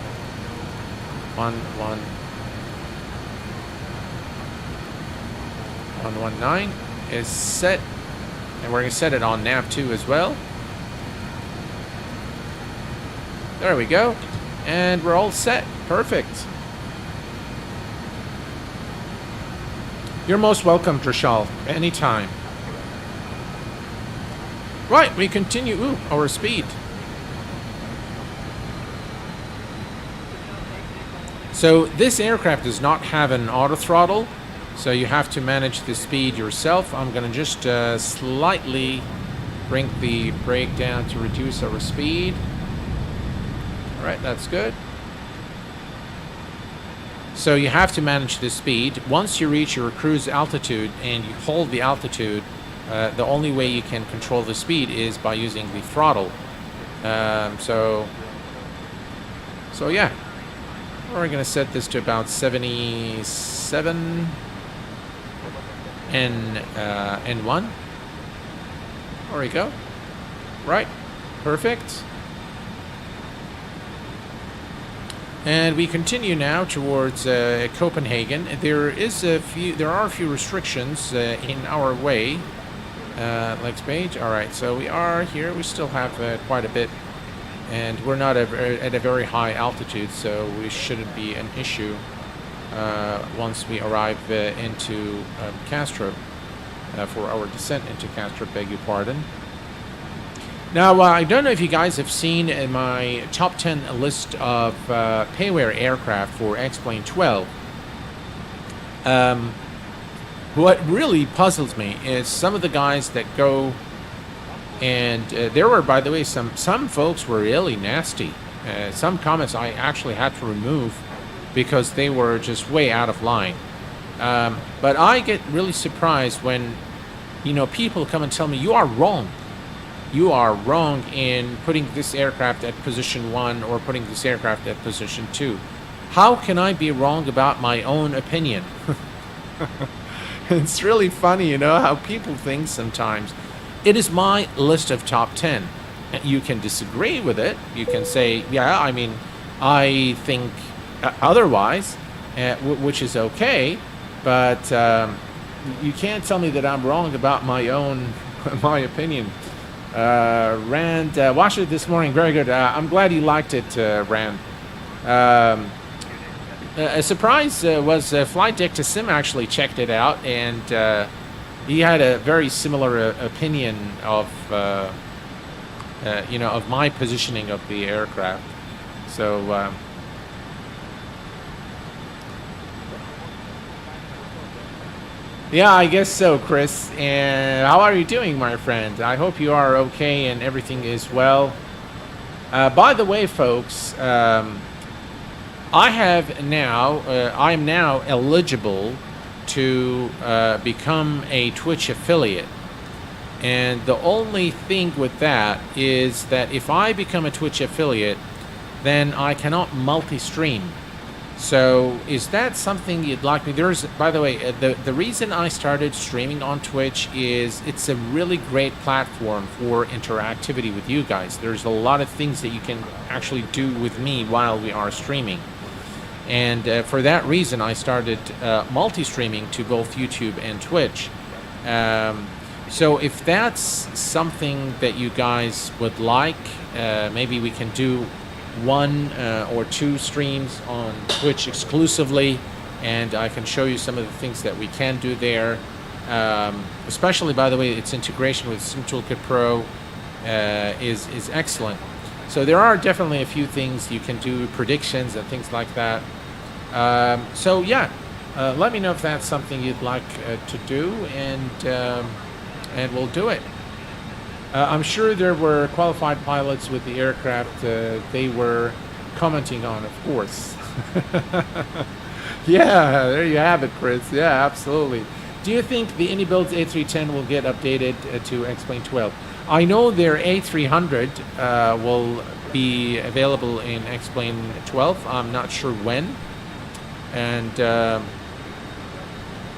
119 is set, and we're going to set it on nav 2 as well. There we go, and we're all set. Perfect. You're most welcome, Trishal, anytime. Right, we continue. Ooh, our speed. So this aircraft does not have an auto throttle, so you have to manage the speed yourself. I'm gonna just slightly bring the brake down to reduce our speed. All right, that's good. So you have to manage the speed. Once you reach your cruise altitude and you hold the altitude, the only way you can control the speed is by using the throttle. So yeah, we're going to set this to about 77 N1. There we go. Right, perfect. And we continue now towards Copenhagen. There are a few restrictions in our way. Next page. All right, so we are here. We still have quite a bit, and we're not at a very high altitude, so we shouldn't be an issue once we arrive into Kastrup for our descent into Kastrup. Beg your pardon. Now, I don't know if you guys have seen my top 10 list of payware aircraft for X-Plane 12. What really puzzles me is some of the guys that go, and there were, by the way, some folks were really nasty. Some comments I actually had to remove because they were just way out of line. But I get really surprised when, people come and tell me, you are wrong. You are wrong in putting this aircraft at position 1 or putting this aircraft at position 2. How can I be wrong about my own opinion? It's really funny, how people think sometimes. It is my list of top 10. You can disagree with it. You can say, yeah, I think otherwise, which is okay. But you can't tell me that I'm wrong about my opinion. Rand, watched it this morning. Very good. I'm glad you liked it, Rand. A surprise was Flight Deck to Sim actually checked it out, and he had a very similar opinion of my positioning of the aircraft. So yeah, I guess so, Chris. And how are you doing, my friend? I hope you are okay and everything is well. By the way, folks, I am now eligible to become a Twitch affiliate. And the only thing with that is that if I become a Twitch affiliate, then I cannot multi-stream. So is that something you'd like me? There's, by the way, the reason I started streaming on Twitch is it's a really great platform for interactivity with you guys. There's a lot of things that you can actually do with me while we are streaming. And for that reason, I started multi-streaming to both YouTube and Twitch. So if that's something that you guys would like, maybe we can do 1 or 2 streams on Twitch exclusively, and I can show you some of the things that we can do there. Especially, by the way, its integration with SimToolkit Pro is excellent. So there are definitely a few things you can do, predictions and things like that. So yeah, let me know if that's something you'd like to do, and we'll do it. I'm sure there were qualified pilots with the aircraft they were commenting on, of course. Yeah, there you have it, Chris. Yeah, absolutely. Do you think the Anybuilds A310 will get updated to X-Plane 12? I know their A300 will be available in X-Plane 12. I'm not sure when. And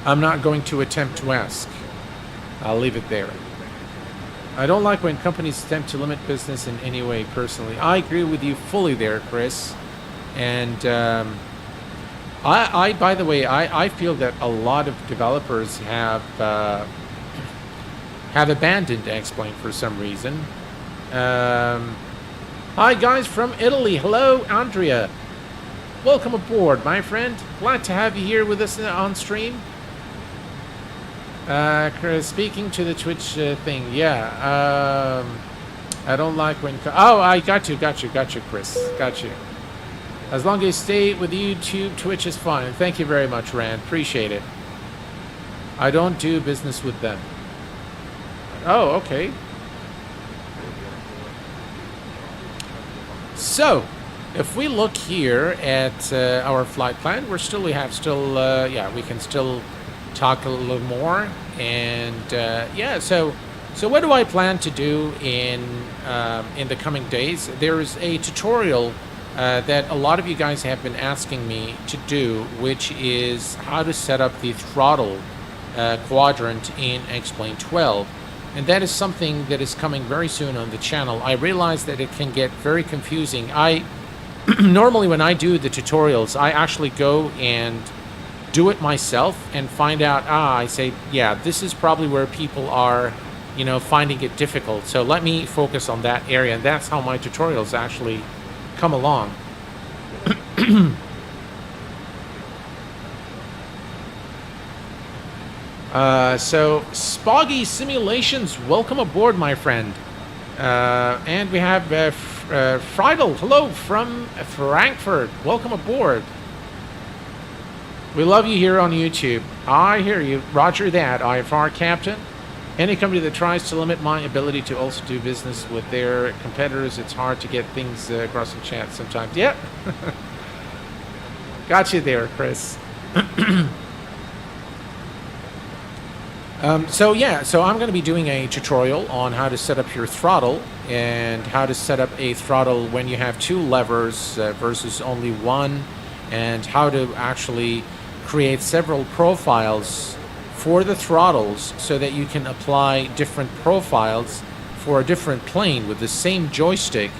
I'm not going to attempt to ask. I'll leave it there. I don't like when companies attempt to limit business in any way, personally. I agree with you fully there, Chris. And by the way, I feel that a lot of developers have abandoned X-Plane for some reason. Hi, guys from Italy. Hello, Andrea. Welcome aboard, my friend. Glad to have you here with us on stream. Chris, speaking to the Twitch thing, yeah. I don't like when... Oh, I got you, Chris. Got you. As long as you stay with YouTube, Twitch is fine. Thank you very much, Rand. Appreciate it. I don't do business with them. Oh, okay. So, if we look here at our flight plan, we can still talk a little more. And yeah, so what do I plan to do in the coming days? There is a tutorial that a lot of you guys have been asking me to do, which is how to set up the throttle quadrant in X-Plane 12. And that is something that is coming very soon on the channel. I realize that it can get very confusing. Normally when I do the tutorials, I actually go and do it myself and find out, I say, yeah, this is probably where people are, finding it difficult. So let me focus on that area. And that's how my tutorials actually come along. So Spoggy Simulations, welcome aboard, my friend. And we have Friedel, hello from Frankfurt, welcome aboard. We love you here on YouTube. I hear you. Roger that, IFR Captain. Any company that tries to limit my ability to also do business with their competitors, it's hard to get things across the chat sometimes. Yep. Got you there, Chris. So I'm going to be doing a tutorial on how to set up your throttle and how to set up a throttle when you have 2 levers versus only 1, and how to actually create several profiles for the throttles so that you can apply different profiles for a different plane with the same joystick.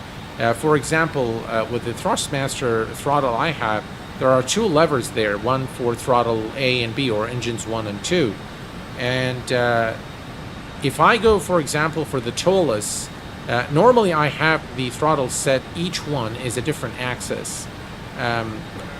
For example, with the Thrustmaster throttle I have, there are 2 levers there, one for throttle A and B, or engines 1 and 2. And if I go, for example, for the TOLUS, normally I have the throttle set, each one is a different axis.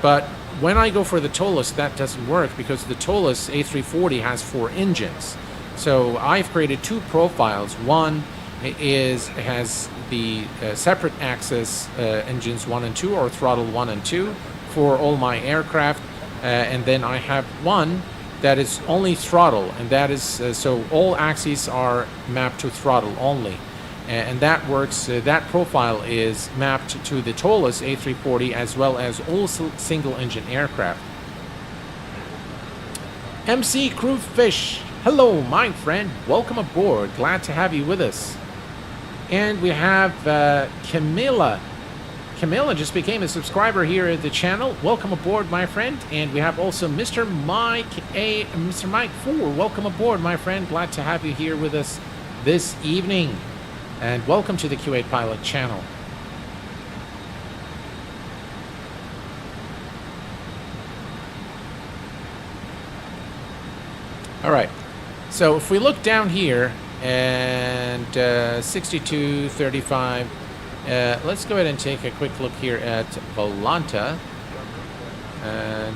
But when I go for the TOLUS, that doesn't work because the TOLUS A340 has 4 engines. So I've created 2 profiles. One has the separate axis engines 1 and 2, or throttle 1 and 2 for all my aircraft. And then I have one that is only throttle, and that is so all axes are mapped to throttle only, and that works. That profile is mapped to the TOLUS A340 as well as all single engine aircraft. MC Crew Fish, Hello, my friend. Welcome aboard. Glad to have you with us. And we have Camilla. Camilla just became a subscriber here at the channel. Welcome aboard, my friend. And we have also Mr. Mr. Mike 4. Welcome aboard, my friend. Glad to have you here with us this evening. And welcome to the Q8 Pilot channel. All right. So if we look down here and 6235, let's go ahead and take a quick look here at Volanta. And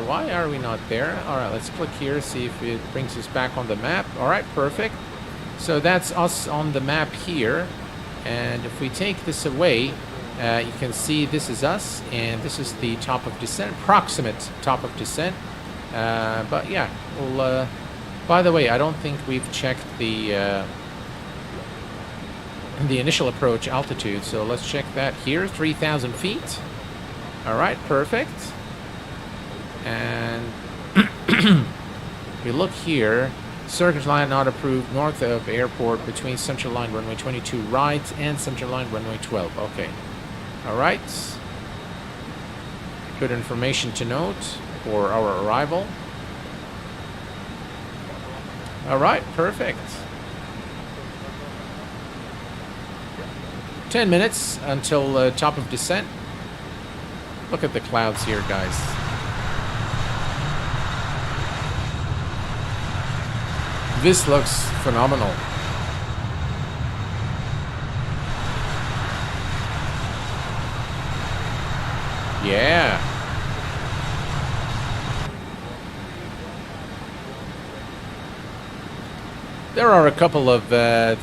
why are we not there? All right, let's click here, see if it brings us back on the map. All right, perfect. So that's us on the map here. And if we take this away, you can see this is us, and this is the top of descent, approximate top of descent. But yeah, we'll... by the way, I don't think we've checked the initial approach altitude, so let's check that here. 3,000 feet. All right, perfect. And we look here. Circuit line not approved north of airport between Central Line runway 22 right and Central Line runway 12. Okay. All right. Good information to note for our arrival. All right, perfect. 10 minutes until top of descent. Look at the clouds here, guys. This looks phenomenal. Yeah. There are a couple of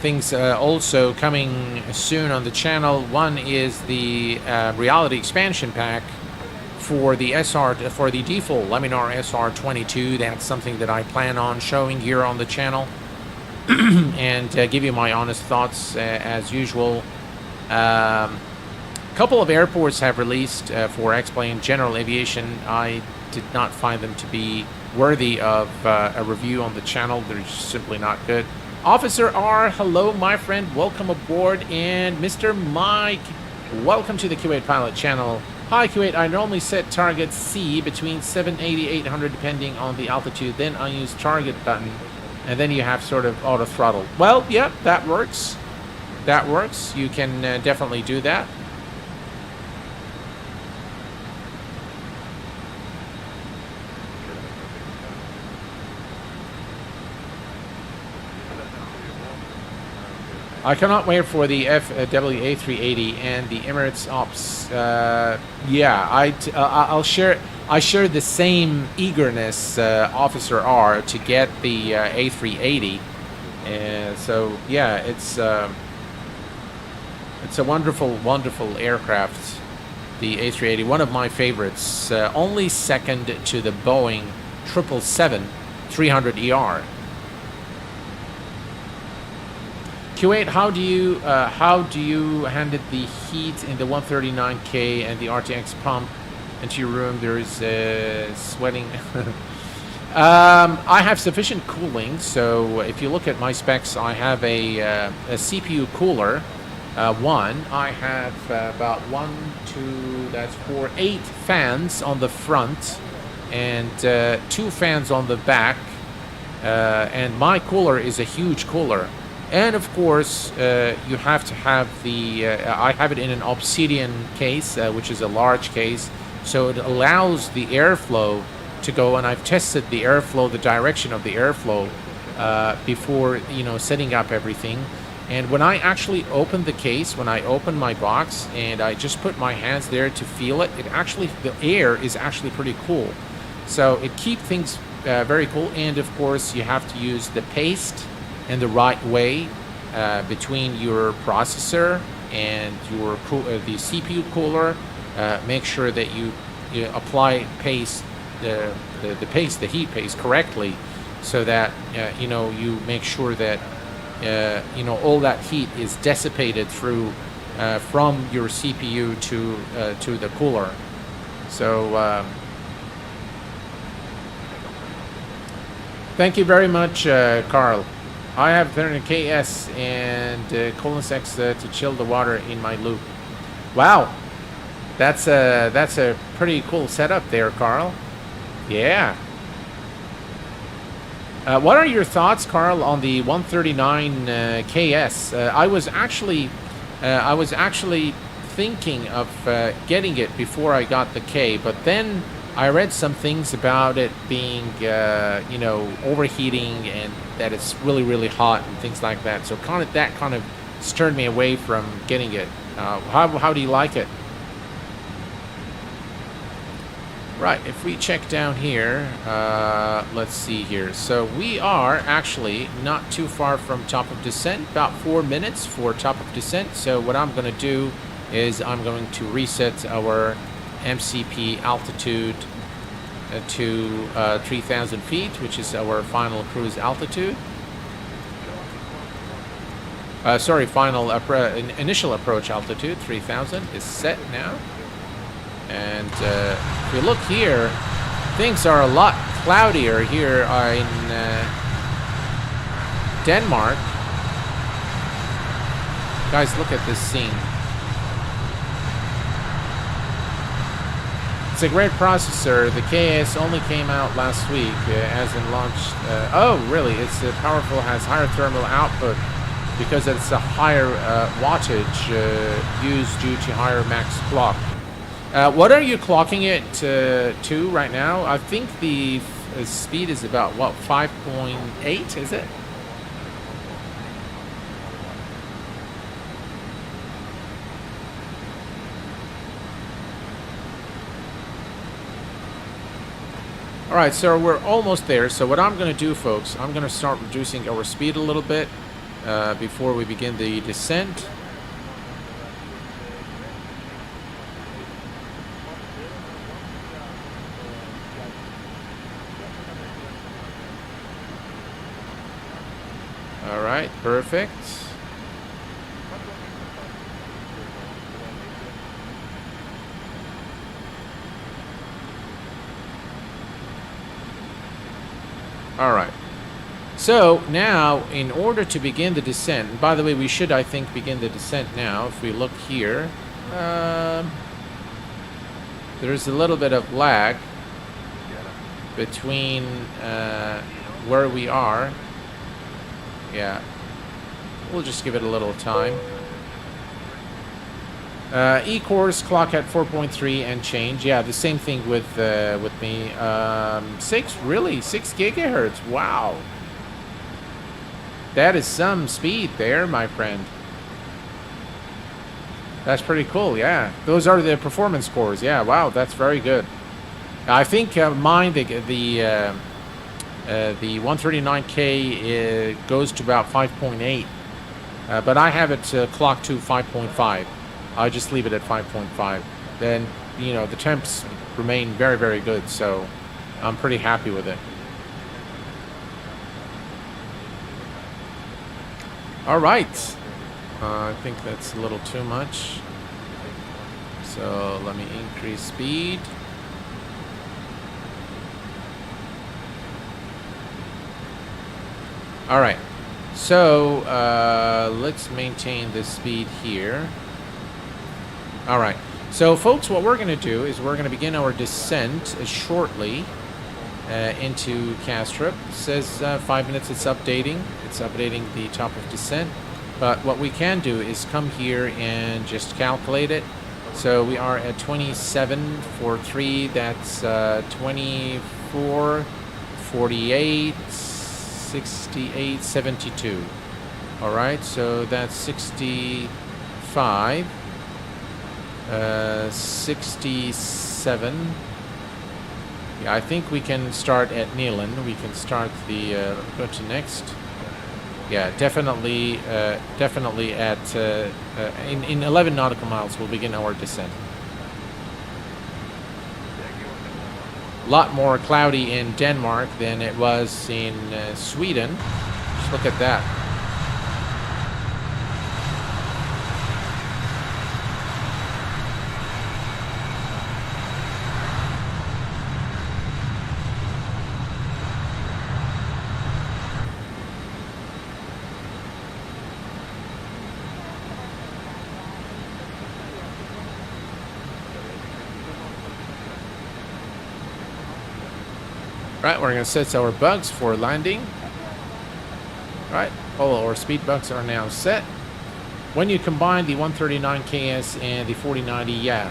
things also coming soon on the channel. One is the reality expansion pack for the for the default Laminar SR22. That's something that I plan on showing here on the channel and give you my honest thoughts as usual. A couple of airports have released for X-Plane General Aviation. I did not find them to be worthy of a review on the channel. They're just simply not good. Officer R, hello, my friend. Welcome aboard. And Mr. Mike, welcome to the Q8 Pilot channel. Hi, Q8. I normally set target C between 780, 800, depending on the altitude. Then I use target button, and then you have sort of auto throttle. Well, yeah, that works. That works. You can definitely do that. I cannot wait for the FWA380 and the Emirates Ops. Yeah, I'll share. I share the same eagerness, Officer R, to get the A380. So yeah, it's a wonderful, wonderful aircraft. The A380, one of my favorites. Only second to the Boeing 777-300ER. Q8, how do you handle the heat in the 139K and the RTX pump into your room? There is sweating. I have sufficient cooling, so if you look at my specs, I have a CPU cooler. I have about 8 fans on the front and 2 fans on the back, and my cooler is a huge cooler. And of course, you have to have the, I have it in an obsidian case, which is a large case, so it allows the airflow to go, and I've tested the airflow, the direction of the airflow, before, setting up everything. And when I actually open the case, when I open my box, and I just put my hands there to feel it, the air is actually pretty cool. So it keeps things very cool, and of course, you have to use the paste in the right way between your processor and your the CPU cooler. Make sure that you apply paste, the heat paste correctly, so that you make sure that all that heat is dissipated through from your CPU to the cooler. So Thank you very much, Carl. I have 30 KS and colon sex to chill the water in my loop. Wow, that's a pretty cool setup there, Carl. Yeah. What are your thoughts, Carl, on the 139 KS? I was actually thinking of getting it before I got the K, but then I read some things about it being, you know, overheating and that it's really, really hot and things like that. So that kind of turned me away from getting it. How do you like it? Right, if we check down here, let's see here. So we are actually not too far from top of descent, about 4 minutes for top of descent. So what I'm going to do is I'm going to reset our MCP altitude to 3,000 feet, which is our final cruise altitude. Sorry, initial approach altitude, 3,000 is set now. And if we look here, things are a lot cloudier here in Denmark. Guys, look at this scene. It's a great processor. The KS only came out last week, as in launched. Oh, really? It's powerful, has higher thermal output because it's a higher wattage used due to higher max clock. What are you clocking it to right now? I think the speed is about, what, 5.8, is it? All right, so we're almost there. So what I'm going to do, folks, I'm going to start reducing our speed a little bit before we begin the descent. All right, perfect. All right. So now, in order to begin the descent, and by the way, we should, I think, begin the descent now. If we look here, there's a little bit of lag between where we are. Yeah, we'll just give it a little time. E-course clock at 4.3 and change. Yeah, the same thing with me. 6 gigahertz. Wow, that is some speed there, my friend. That's pretty cool. Yeah, those are the performance scores. Yeah, wow, that's very good. I think mine the 139K goes to about 5.8, but I have it clocked to 5.5. I just leave it at 5.5. Then, you know, the temps remain very, very good, so I'm pretty happy with it. All right. I think that's a little too much. So let me increase speed. All right. So let's maintain the speed here. All right. So, folks, what we're going to do is we're going to begin our descent shortly into Kastrup. It says 5 minutes. It's updating. It's updating the top of descent. But what we can do is come here and just calculate it. So we are at 2743. That's 24, 48, 68, 72. All right. So that's 65. 67. Yeah, I think we can start at Neelan. We can start the go to next. Yeah, definitely at in 11 nautical miles we'll begin our descent. A lot more cloudy in Denmark than it was in Sweden. Just look at that. Right, we're going to set our bugs for landing. Right, all our speed bugs are now set. When you combine the 139 KS and the 4090, yeah,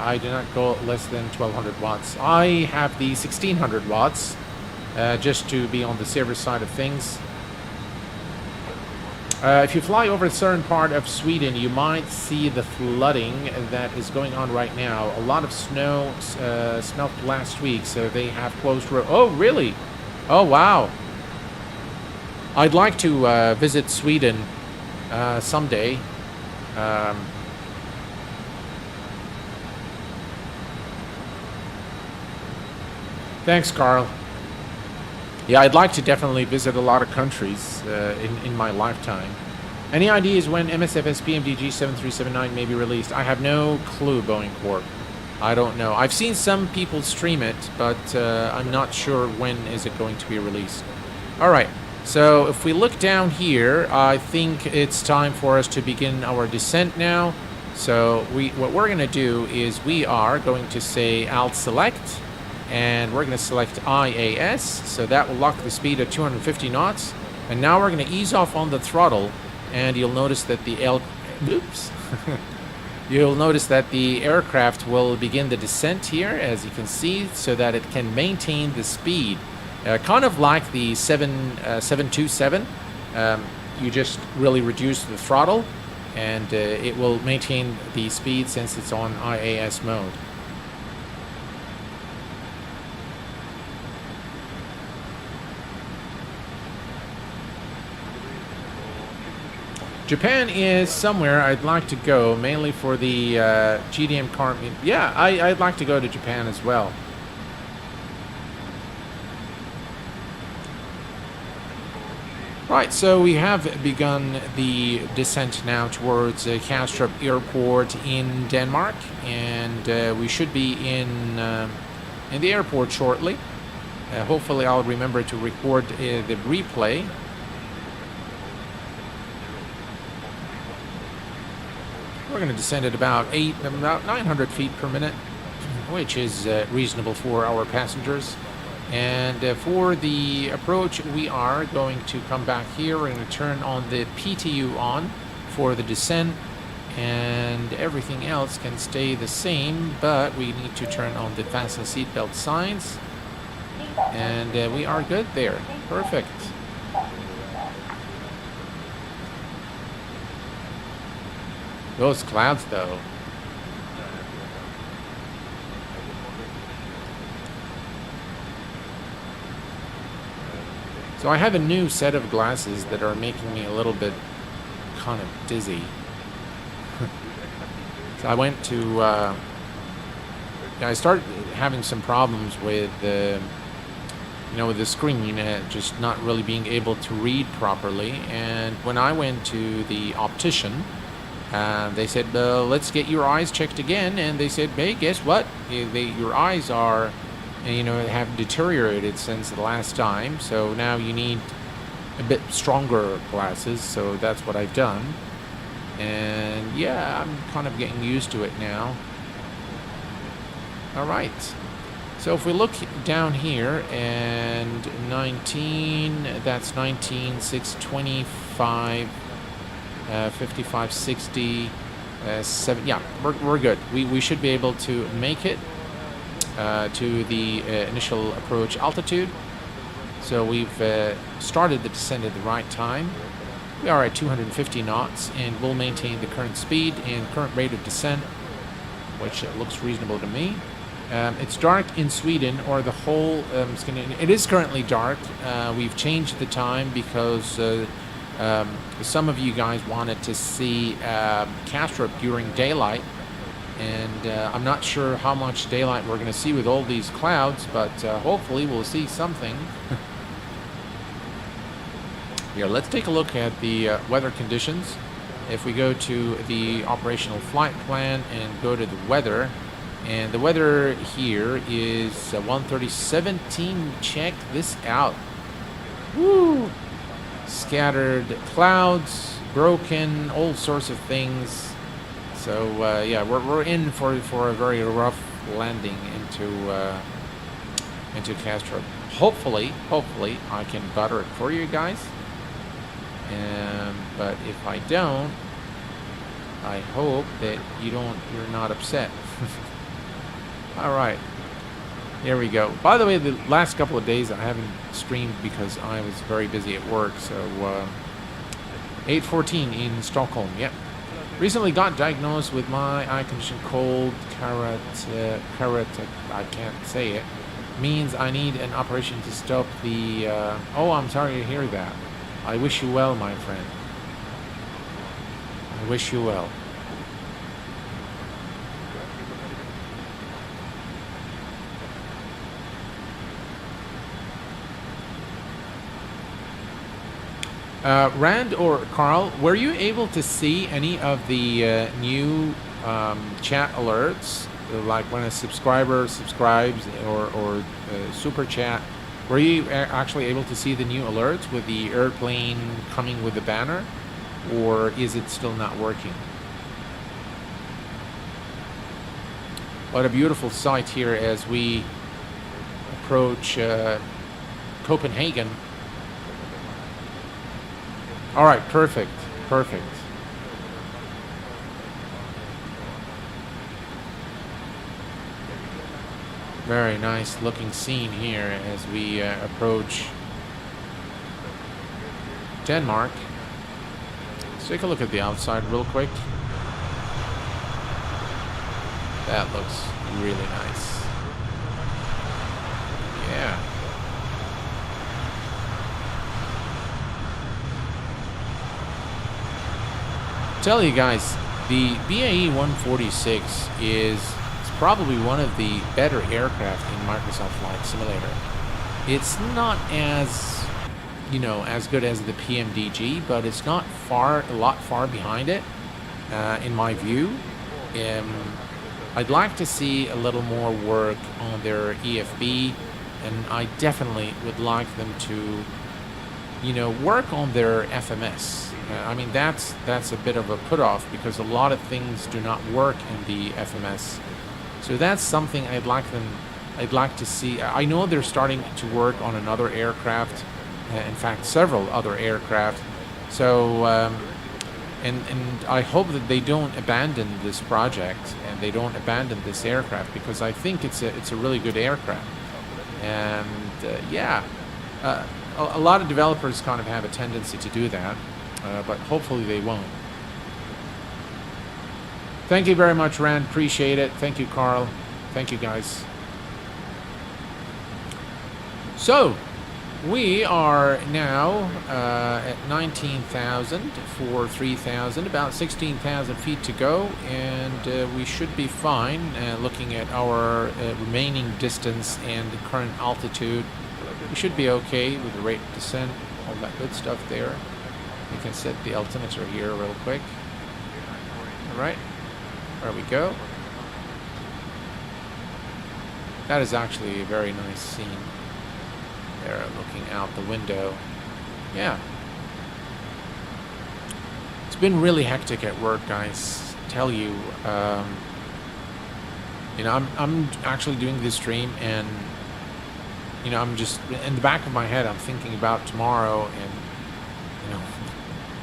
I do not go less than 1200 watts. I have the 1600 watts, just to be on the safer side of things. If you fly over a certain part of Sweden, you might see the flooding that is going on right now. A lot of snow smelt last week, so they have closed roads. Oh, really? Oh, wow. I'd like to visit Sweden someday. Thanks, Carl. Yeah, I'd like to definitely visit a lot of countries in my lifetime. Any ideas when MSFS PMDG 7379 may be released? I have no clue, Boeing Corp. I don't know. I've seen some people stream it, but I'm not sure when is it going to be released. All right. So if we look down here, I think it's time for us to begin our descent now. So what we're going to do is we are going to say alt select, and we're going to select IAS. So that will lock the speed at 250 knots. And now we're going to ease off on the throttle, and you'll notice that you'll notice that the aircraft will begin the descent here, as you can see, so that it can maintain the speed. Kind of like the 727, you just really reduce the throttle, and it will maintain the speed since it's on IAS mode. Japan is somewhere I'd like to go, mainly for the GDM car. Yeah, I'd like to go to Japan as well. Right, so we have begun the descent now towards Kastrup Airport in Denmark, and we should be in the airport shortly. Hopefully I'll remember to record the replay. We're going to descend at about 900 feet per minute, which is reasonable for our passengers. And for the approach, we are going to come back here. We're going to turn on the PTU on for the descent, and everything else can stay the same, but we need to turn on the fasten seatbelt signs, and we are good there. Perfect. Those clouds, though. So I have a new set of glasses that are making me a little bit kind of dizzy. So I went to, I started having some problems with, with the screen, just not really being able to read properly. And when I went to the optician, they said, let's get your eyes checked again. And they said, hey, guess what? Your eyes are, have deteriorated since the last time. So now you need a bit stronger glasses. So that's what I've done. And yeah, I'm kind of getting used to it now. All right. So if we look down here, and 19, that's 19, 625, 55, 60, 7, yeah, we're good. We should be able to make it to the initial approach altitude. So we've started the descent at the right time. We are at 250 knots, and we'll maintain the current speed and current rate of descent, which looks reasonable to me. It's dark in Sweden, or the whole Scandinavia. It is currently dark. We've changed the time because some of you guys wanted to see Kastrup during daylight, and I'm not sure how much daylight we're going to see with all these clouds, but hopefully we'll see something. Here, let's take a look at the weather conditions. If we go to the operational flight plan and go to the weather, and the weather here is 1:30:17. Check this out. Woo! Scattered clouds, broken, all sorts of things. So yeah, we're in for a very rough landing into Castro. Hopefully I can butter it for you guys. But if I don't, I hope that you're not upset. All right, here we go. By the way, the last couple of days I haven't streamed because I was very busy at work. So 8:14 in Stockholm. Yep. Recently got diagnosed with my eye condition cold I can't say it. Means I need an operation to stop the. Oh, I'm sorry to hear that. I wish you well, my friend. I wish you well. Rand or Carl, were you able to see any of the new chat alerts? Like when a subscriber subscribes or super chat, were you actually able to see the new alerts with the airplane coming with the banner? Or is it still not working? What a beautiful sight here as we approach Copenhagen. All right, perfect. Very nice looking scene here as we approach Denmark. Let's take a look at the outside real quick. That looks really nice. Yeah. Tell you guys, the BAe 146 is probably one of the better aircraft in Microsoft Flight Simulator. It's not as, as good as the PMDG, but it's not a lot far behind it, in my view. I'd like to see a little more work on their EFB, and I definitely would like them to, work on their FMS. I mean, that's a bit of a put-off because a lot of things do not work in the FMS. So that's something I'd like to see. I know they're starting to work on another aircraft, in fact, several other aircraft. So, and I hope that they don't abandon this project and they don't abandon this aircraft because I think it's a really good aircraft. And a lot of developers kind of have a tendency to do that, but hopefully they won't. Thank you very much, Rand. Appreciate it. Thank you, Carl. Thank you, guys. So, we are now at 19,000 for 3,000, about 16,000 feet to go, and we should be fine looking at our remaining distance and the current altitude. We should be okay with the rate of descent, all that good stuff there. We can set the altimeter here real quick. All right. There we go. That is actually a very nice scene there, looking out the window. Yeah. It's been really hectic at work, guys. Tell you, I'm actually doing this stream, and I'm just in the back of my head. I'm thinking about tomorrow, and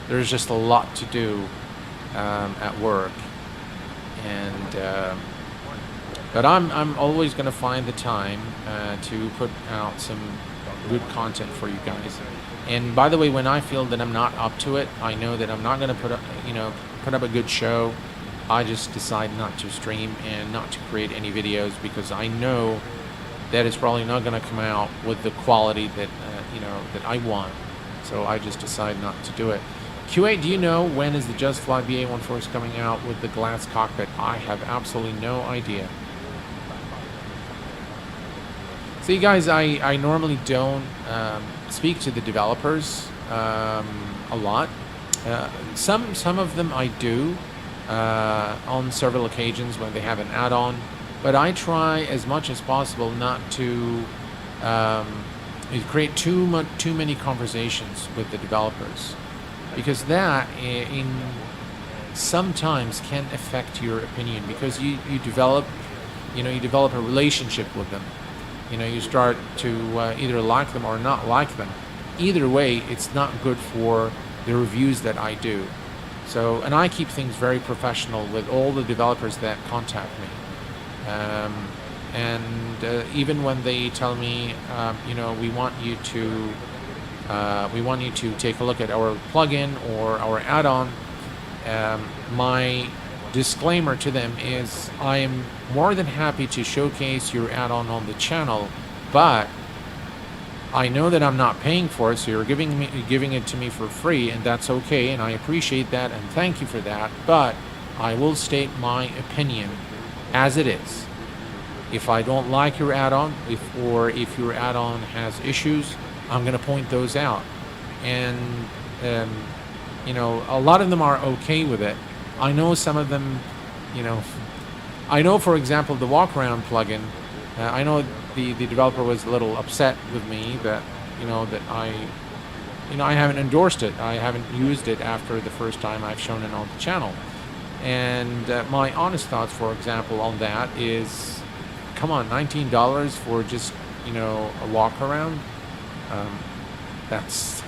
there's just a lot to do at work. And but I'm always going to find the time to put out some good content for you guys. And by the way, when I feel that I'm not up to it, I know that I'm not going to put up a good show. I just decide not to stream and not to create any videos because I know that it's probably not going to come out with the quality that that I want. So I just decide not to do it. Q8, do you know when is the Just Flight BAe 146 coming out with the glass cockpit? I have absolutely no idea. See, guys, I normally don't speak to the developers a lot. Some of them I do on several occasions when they have an add-on, but I try as much as possible not to create too many conversations with the developers. Because that sometimes can affect your opinion because you develop a relationship with them, you start to either like them or not like them. Either way, it's not good for the reviews that I do. So, and I keep things very professional with all the developers that contact me. Even when they tell me, we want you to take a look at our plugin or our add-on, my disclaimer to them is I am more than happy to showcase your add-on on the channel, but I know that I'm not paying for it, so you're giving it to me for free, and that's okay, and I appreciate that, and thank you for that, but I will state my opinion as it is. If I don't like your add-on, if your add-on has issues, I'm going to point those out. And, a lot of them are okay with it. I know some of them, I know, for example, the walk-around plugin, I know the developer was a little upset with me that, that I haven't endorsed it. I haven't used it after the first time I've shown it on the channel. And my honest thoughts, for example, on that is, come on, $19 for just, a walk-around? That's...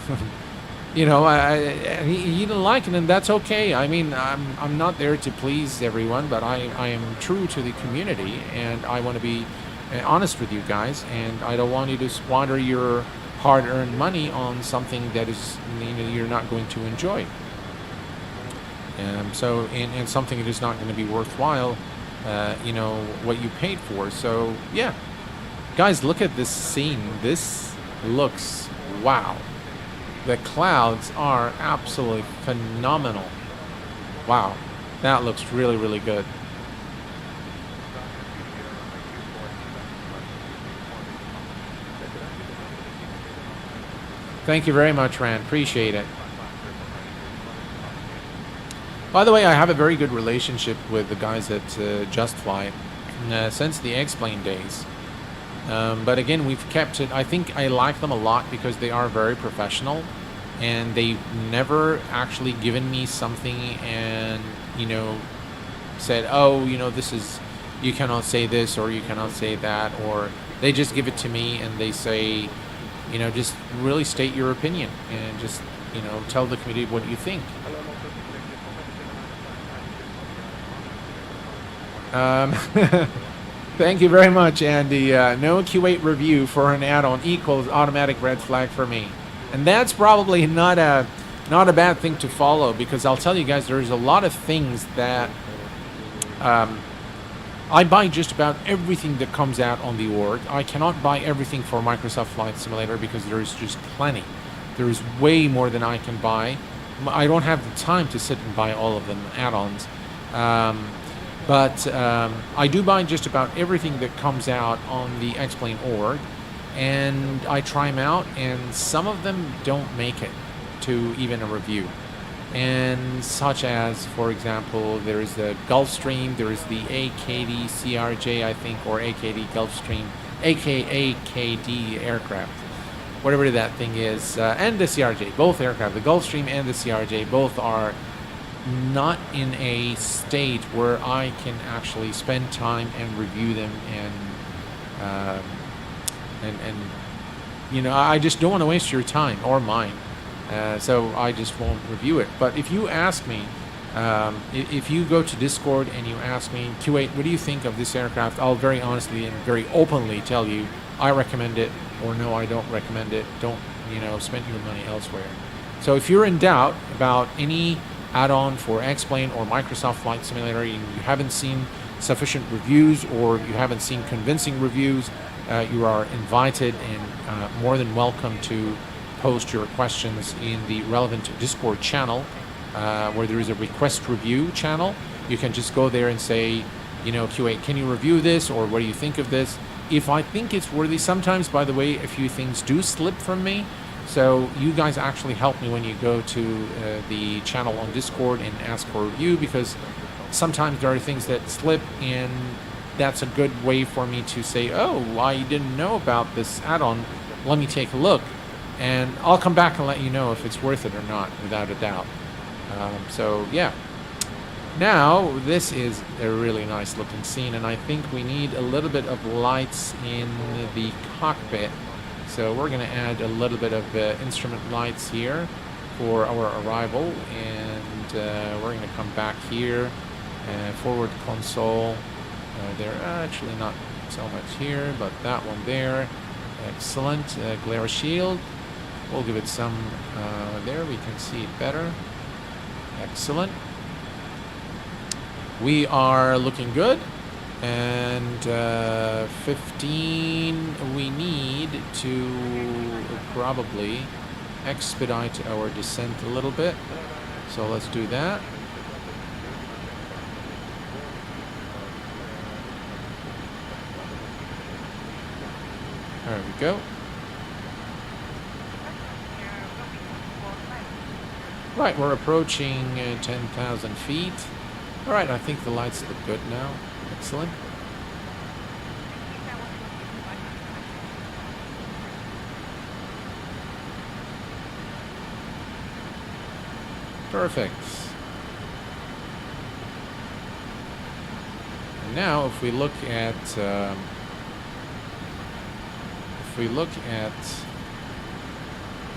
he didn't like it, and that's okay. I mean, I'm not there to please everyone, but I am true to the community, and I want to be honest with you guys, and I don't want you to squander your hard-earned money on something that is, you're not going to enjoy. And something that is not going to be worthwhile, what you paid for. So, yeah. Guys, look at this scene. This looks wow. The clouds are absolutely phenomenal. Wow, that looks really, really good. Thank you very much, Rand. Appreciate it. By the way, I have a very good relationship with the guys at Just Flight since the X-Plane days. But again, we've kept it. I think I like them a lot because they are very professional, and they've never actually given me something and, said, oh, this is, you cannot say this or you cannot say that, or they just give it to me and they say, just really state your opinion and just, tell the community what you think. Thank you very much, Andy. No Q8 review for an add-on equals automatic red flag for me. And that's probably not a bad thing to follow, because I'll tell you guys, there's a lot of things that I buy just about everything that comes out on the org. I cannot buy everything for Microsoft Flight Simulator because there's just plenty. There's way more than I can buy. I don't have the time to sit and buy all of them add-ons. But I do buy just about everything that comes out on the X-Plane org, and I try them out, and some of them don't make it to even a review. And such as, for example, there is the Gulfstream, there is the AKD CRJ, I think, or AKD Gulfstream, aka AKD aircraft, whatever that thing is, and the CRJ, both aircraft, the Gulfstream and the CRJ, both are not in a state where I can actually spend time and review them, and I just don't want to waste your time or mine, so I just won't review it. But if you ask me, if you go to Discord and you ask me, Q8, what do you think of this aircraft, I'll very honestly and very openly tell you I recommend it, or no, I don't recommend it. Don't spend your money elsewhere. So if you're in doubt about any add-on for X-Plane or Microsoft Flight Simulator, and you haven't seen sufficient reviews or you haven't seen convincing reviews, you are invited and more than welcome to post your questions in the relevant Discord channel, where there is a request review channel. You can just go there and say, Q8, can you review this, or what do you think of this? If I think it's worthy, sometimes, by the way, a few things do slip from me. So you guys actually help me when you go to the channel on Discord and ask for a review, because sometimes there are things that slip, and that's a good way for me to say, oh, I didn't know about this add-on, let me take a look, and I'll come back and let you know if it's worth it or not, without a doubt. So yeah, Now, this is a really nice looking scene, and I think we need a little bit of lights in the cockpit. So we're going to add a little bit of instrument lights here for our arrival, and we're going to come back here, forward console. There actually not so much here, but that one there. Excellent. Glare shield. We'll give it some there. We can see it better. Excellent. We are looking good. And 15 we need to probably expedite our descent a little bit. So let's do that. There we go. Right, we're approaching 10,000 feet. All right, I think the lights look good now. Excellent. Perfect. And now, if we look at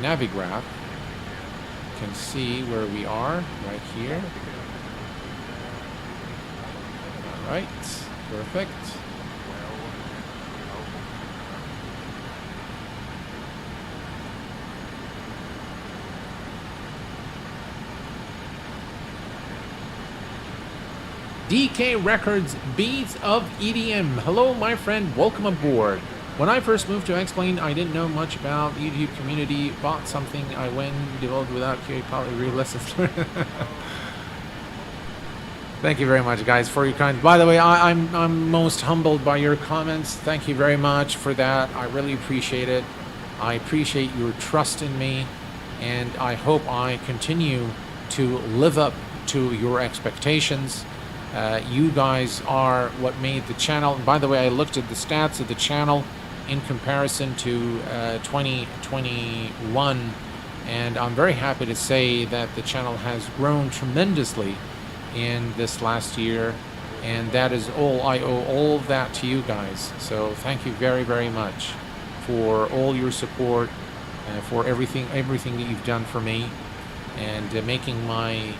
Navigraph, you can see where we are right here. All right, perfect. DK Records Beats of EDM. Hello, my friend. Welcome aboard. When I first moved to X-Plane, I didn't know much about the YouTube community. Bought something I went developed without QA pilot re-lessons. Thank you very much, guys, for your kind. By the way, I'm most humbled by your comments. Thank you very much for that. I really appreciate it. I appreciate your trust in me, and I hope I continue to live up to your expectations. You guys are what made the channel. And by the way, I looked at the stats of the channel in comparison to 2021, and I'm very happy to say that the channel has grown tremendously in this last year, and that is all. I owe all of that to you guys. So thank you very, very much for all your support, for everything that you've done for me, and making my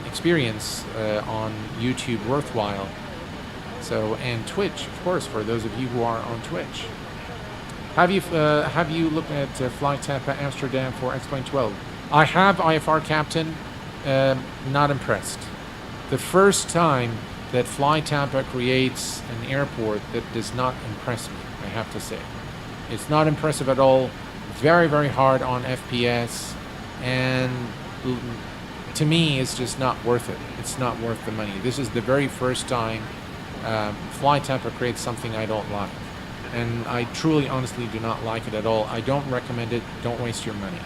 experience on YouTube worthwhile. So, and Twitch, of course, for those of you who are on Twitch. Have you looked at Flight Tampa Amsterdam for X-Plane 12? I have, IFR Captain. Not impressed. The first time that Fly Tampa creates an airport that does not impress me, I have to say. It's not impressive at all. Very, very hard on FPS, and to me, it's just not worth it. It's not worth the money. This is the very first time Fly Tampa creates something I don't like. And I truly, honestly do not like it at all. I don't recommend it. Don't waste your money.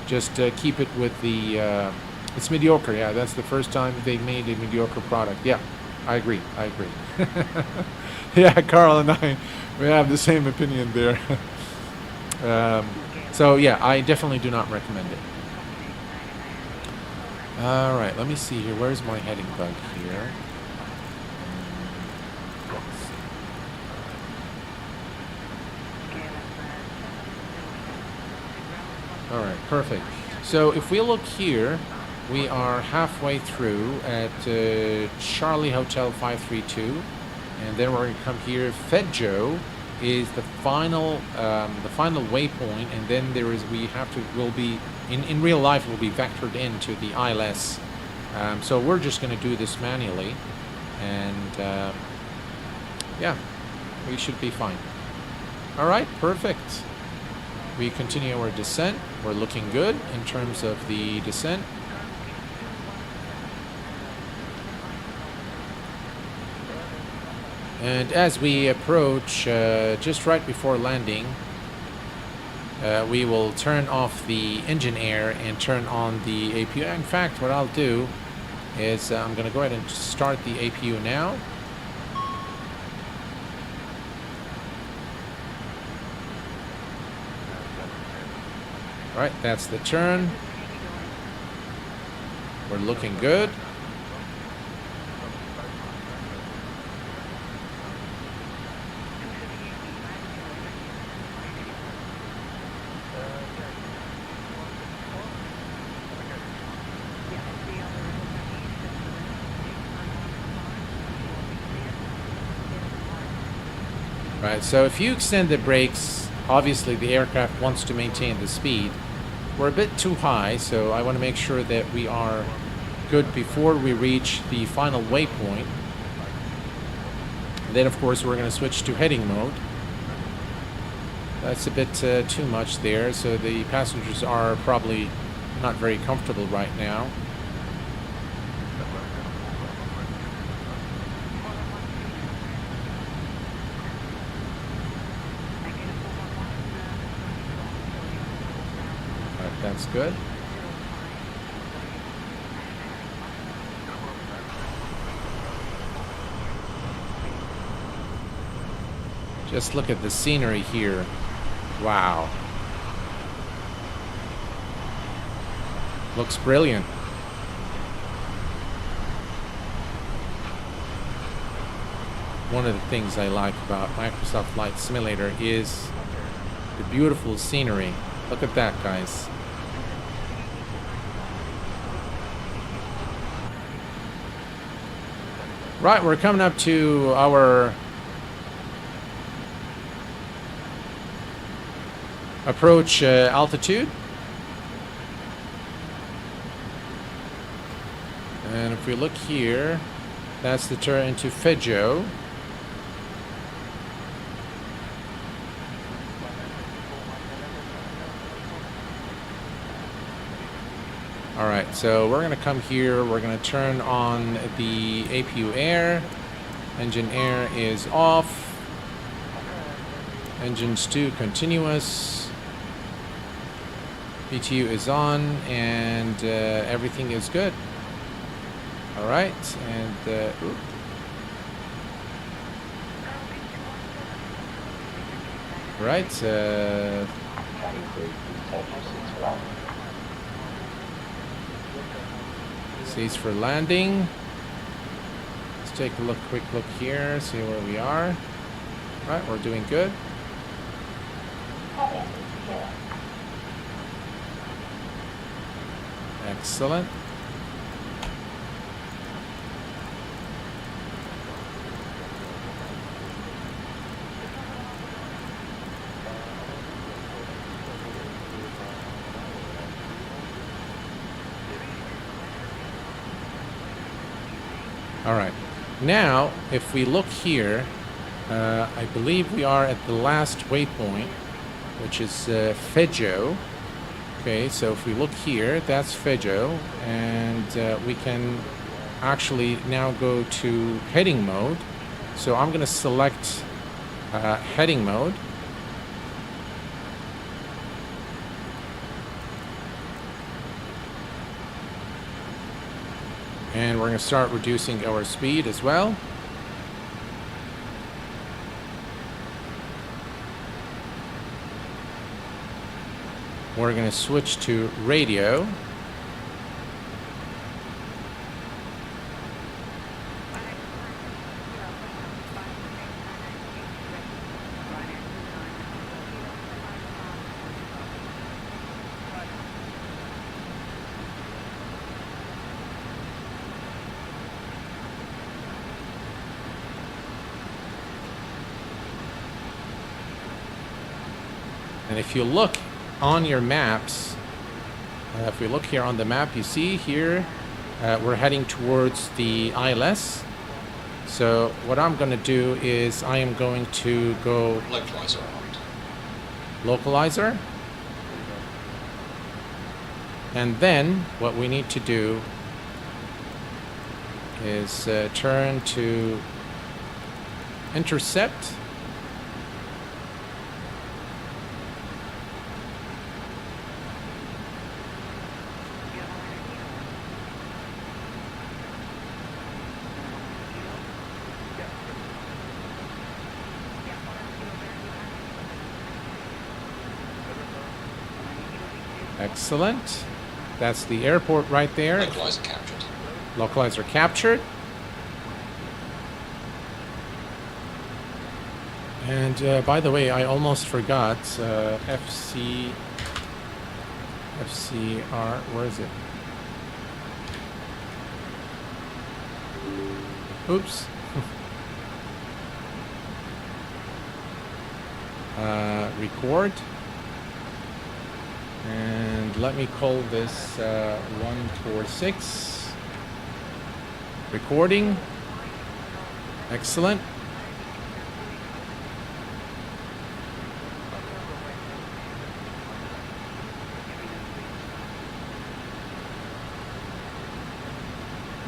Just keep it with the... it's mediocre, yeah. That's the first time they made a mediocre product. Yeah, I agree. I agree. Yeah, Carl and I, we have the same opinion there. So, yeah, I definitely do not recommend it. All right, let me see here. Where's my heading bug here? All right, perfect. So if we look here, we are halfway through at Charlie Hotel 532, and then we're going to come here. Fedjo is the final waypoint, and then there is will be in real life will be vectored into the ILS. So we're just going to do this manually, and yeah, we should be fine. All right, perfect. We continue our descent. We're looking good in terms of the descent. And as we approach just right before landing, we will turn off the engine air and turn on the APU. In fact, what I'll do is I'm going to go ahead and start the APU now. All right, that's the turn. We're looking good. Right, so if you extend the brakes, obviously the aircraft wants to maintain the speed. We're a bit too high, so I want to make sure that we are good before we reach the final waypoint. Then, of course, we're going to switch to heading mode. That's a bit too much there, so the passengers are probably not very comfortable right now. That's good. Just look at the scenery here. Wow. Looks brilliant. One of the things I like about Microsoft Flight Simulator is the beautiful scenery. Look at that, guys. Right, we're coming up to our approach altitude. And if we look here, that's the turn into Fedjo. Alright, so we're going to come here, we're going to turn on the APU air. Engine air is off. Engines 2 continuous. BTU is on, and everything is good. Alright, and right, cease for landing. Let's take a quick look here, see where we are. Right, we're doing good. Excellent. All right. Now, if we look here, I believe we are at the last waypoint, which is Fedjo. Okay, so if we look here, that's Fedjo, and we can actually now go to heading mode. So I'm going to select heading mode. And we're going to start reducing our speed as well. We're going to switch to radio. And if you look on your maps, if we look here on the map, you see here we're heading towards the ILS. So what I'm going to do is I am going to go Localizer armed. localizer, and then what we need to do is turn to intercept. Excellent. That's the airport right there. Localizer captured. Localizer captured. And by the way, I almost forgot FCR. Where is it? Oops. record. And let me call this 146. Recording. Excellent.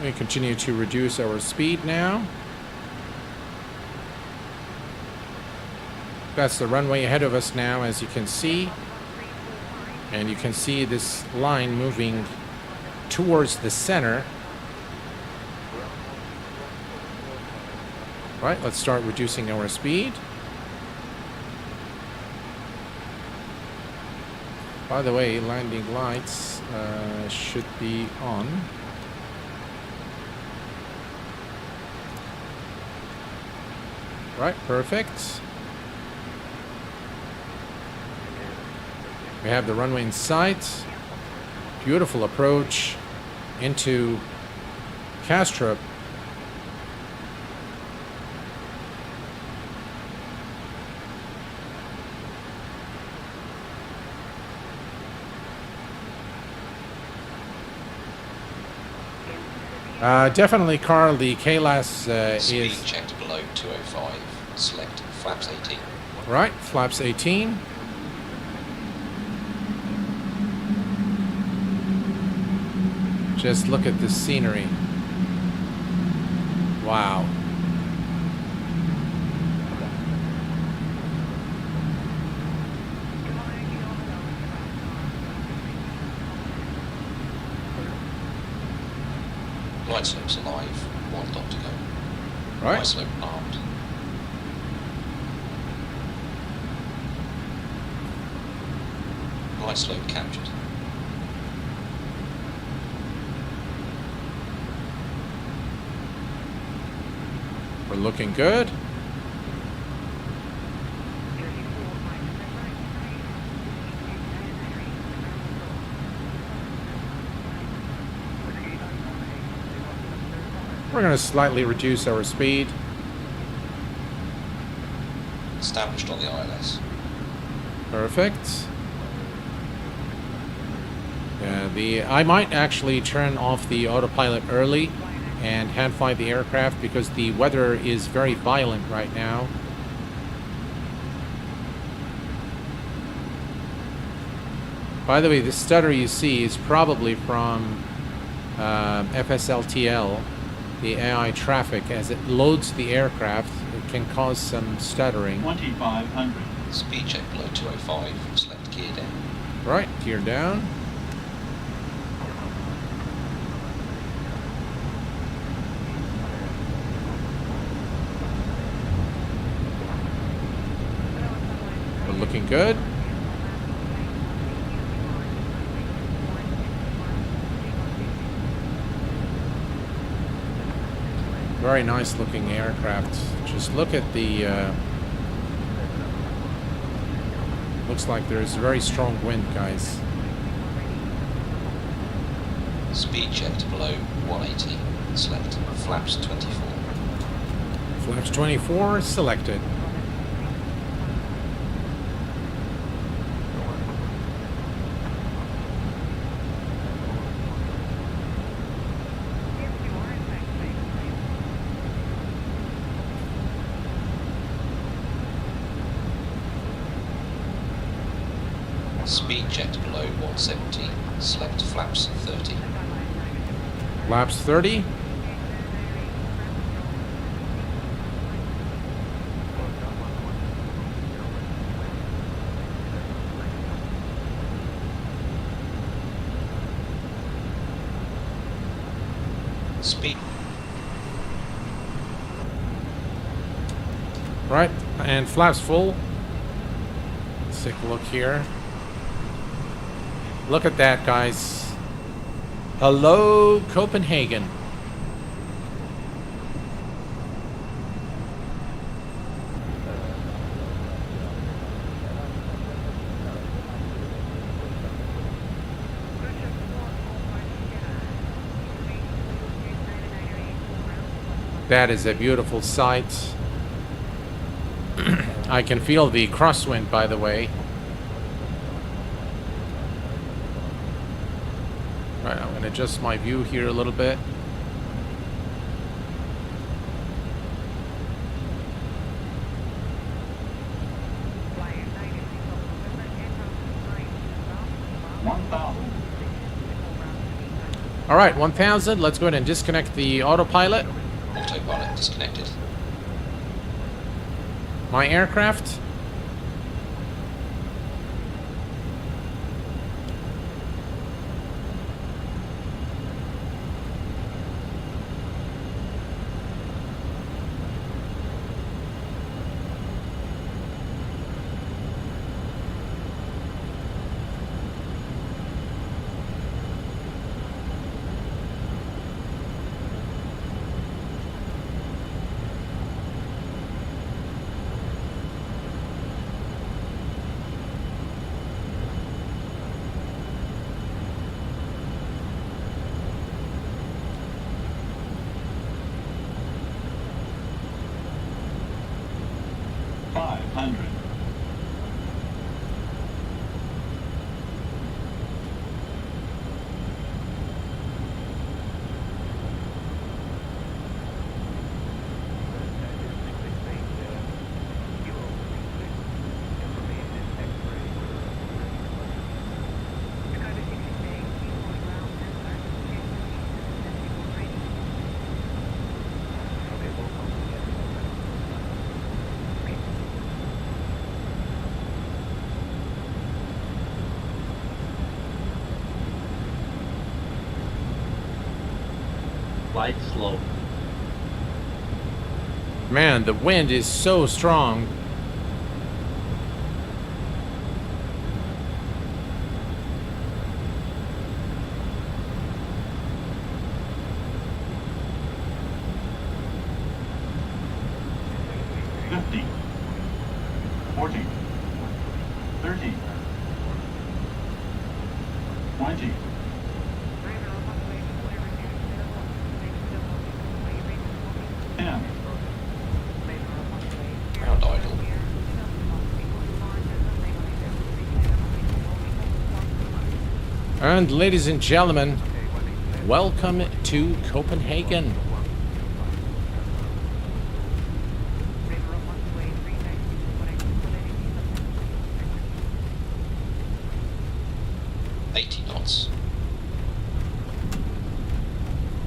We continue to reduce our speed now. That's the runway ahead of us now, as you can see. And you can see this line moving towards the center. Right, let's start reducing our speed. By the way, landing lights should be on. Right, perfect. We have the runway in sight. Beautiful approach into Kastrup. Definitely, Carl, the KLAS Speed is... checked below 205. Select flaps 18. Right, flaps 18. Just look at this scenery. Wow. Light slope's alive. 1 dot to go. Right. Light slope armed. Light slope captured. We're looking good. We're going to slightly reduce our speed. Established on the ILS. Perfect. I might actually turn off the autopilot early and hand fly the aircraft because the weather is very violent right now. By the way, the stutter you see is probably from FSLTL, the AI traffic. As it loads the aircraft, it can cause some stuttering. 2500. Speed check below 205. Select gear down. Right, gear down. We're looking good. Very nice looking aircraft. Just look at the looks like there's very strong wind, guys. Speed checked below 180. Select flaps 24. Flaps 24 selected. Speed checked below 170. Select flaps 30. Flaps 30. Speed. Right, and flaps full. Let's take a look here. Look at that, guys. Hello, Copenhagen. That is a beautiful sight. I can feel the crosswind, by the way. Right, I'm going to adjust my view here a little bit. All right, 1000. Let's go ahead and disconnect the autopilot. Autopilot disconnected. My aircraft. Light slope. Man, the wind is so strong. $50, $40, $30, $20. Ground idle. And ladies and gentlemen, welcome to Copenhagen. Knots.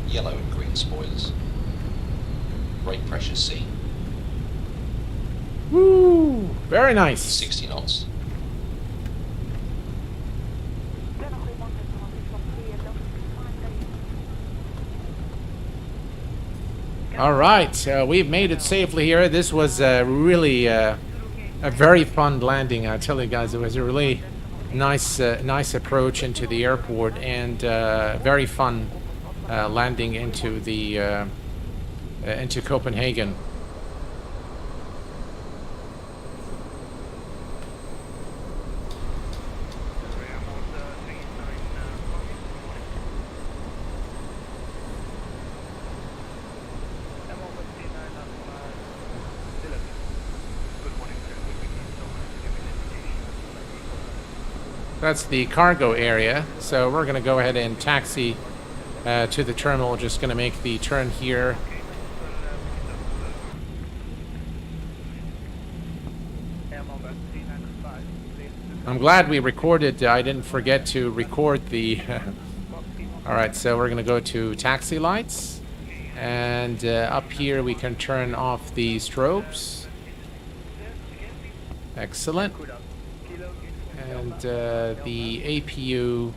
Yellow and green spoilers. Brake pressure C. Woo! Very nice. 60 knots. All right, we've made it safely here. This was really a very fun landing. I tell you guys, it was a really nice approach into the airport, and very fun landing into the into Copenhagen. That's the cargo area, so we're going to go ahead and taxi to the terminal. Just going to make the turn here. I'm glad we recorded. I didn't forget to record the... All right, so we're going to go to taxi lights. And up here we can turn off the strobes. Excellent. And the APU.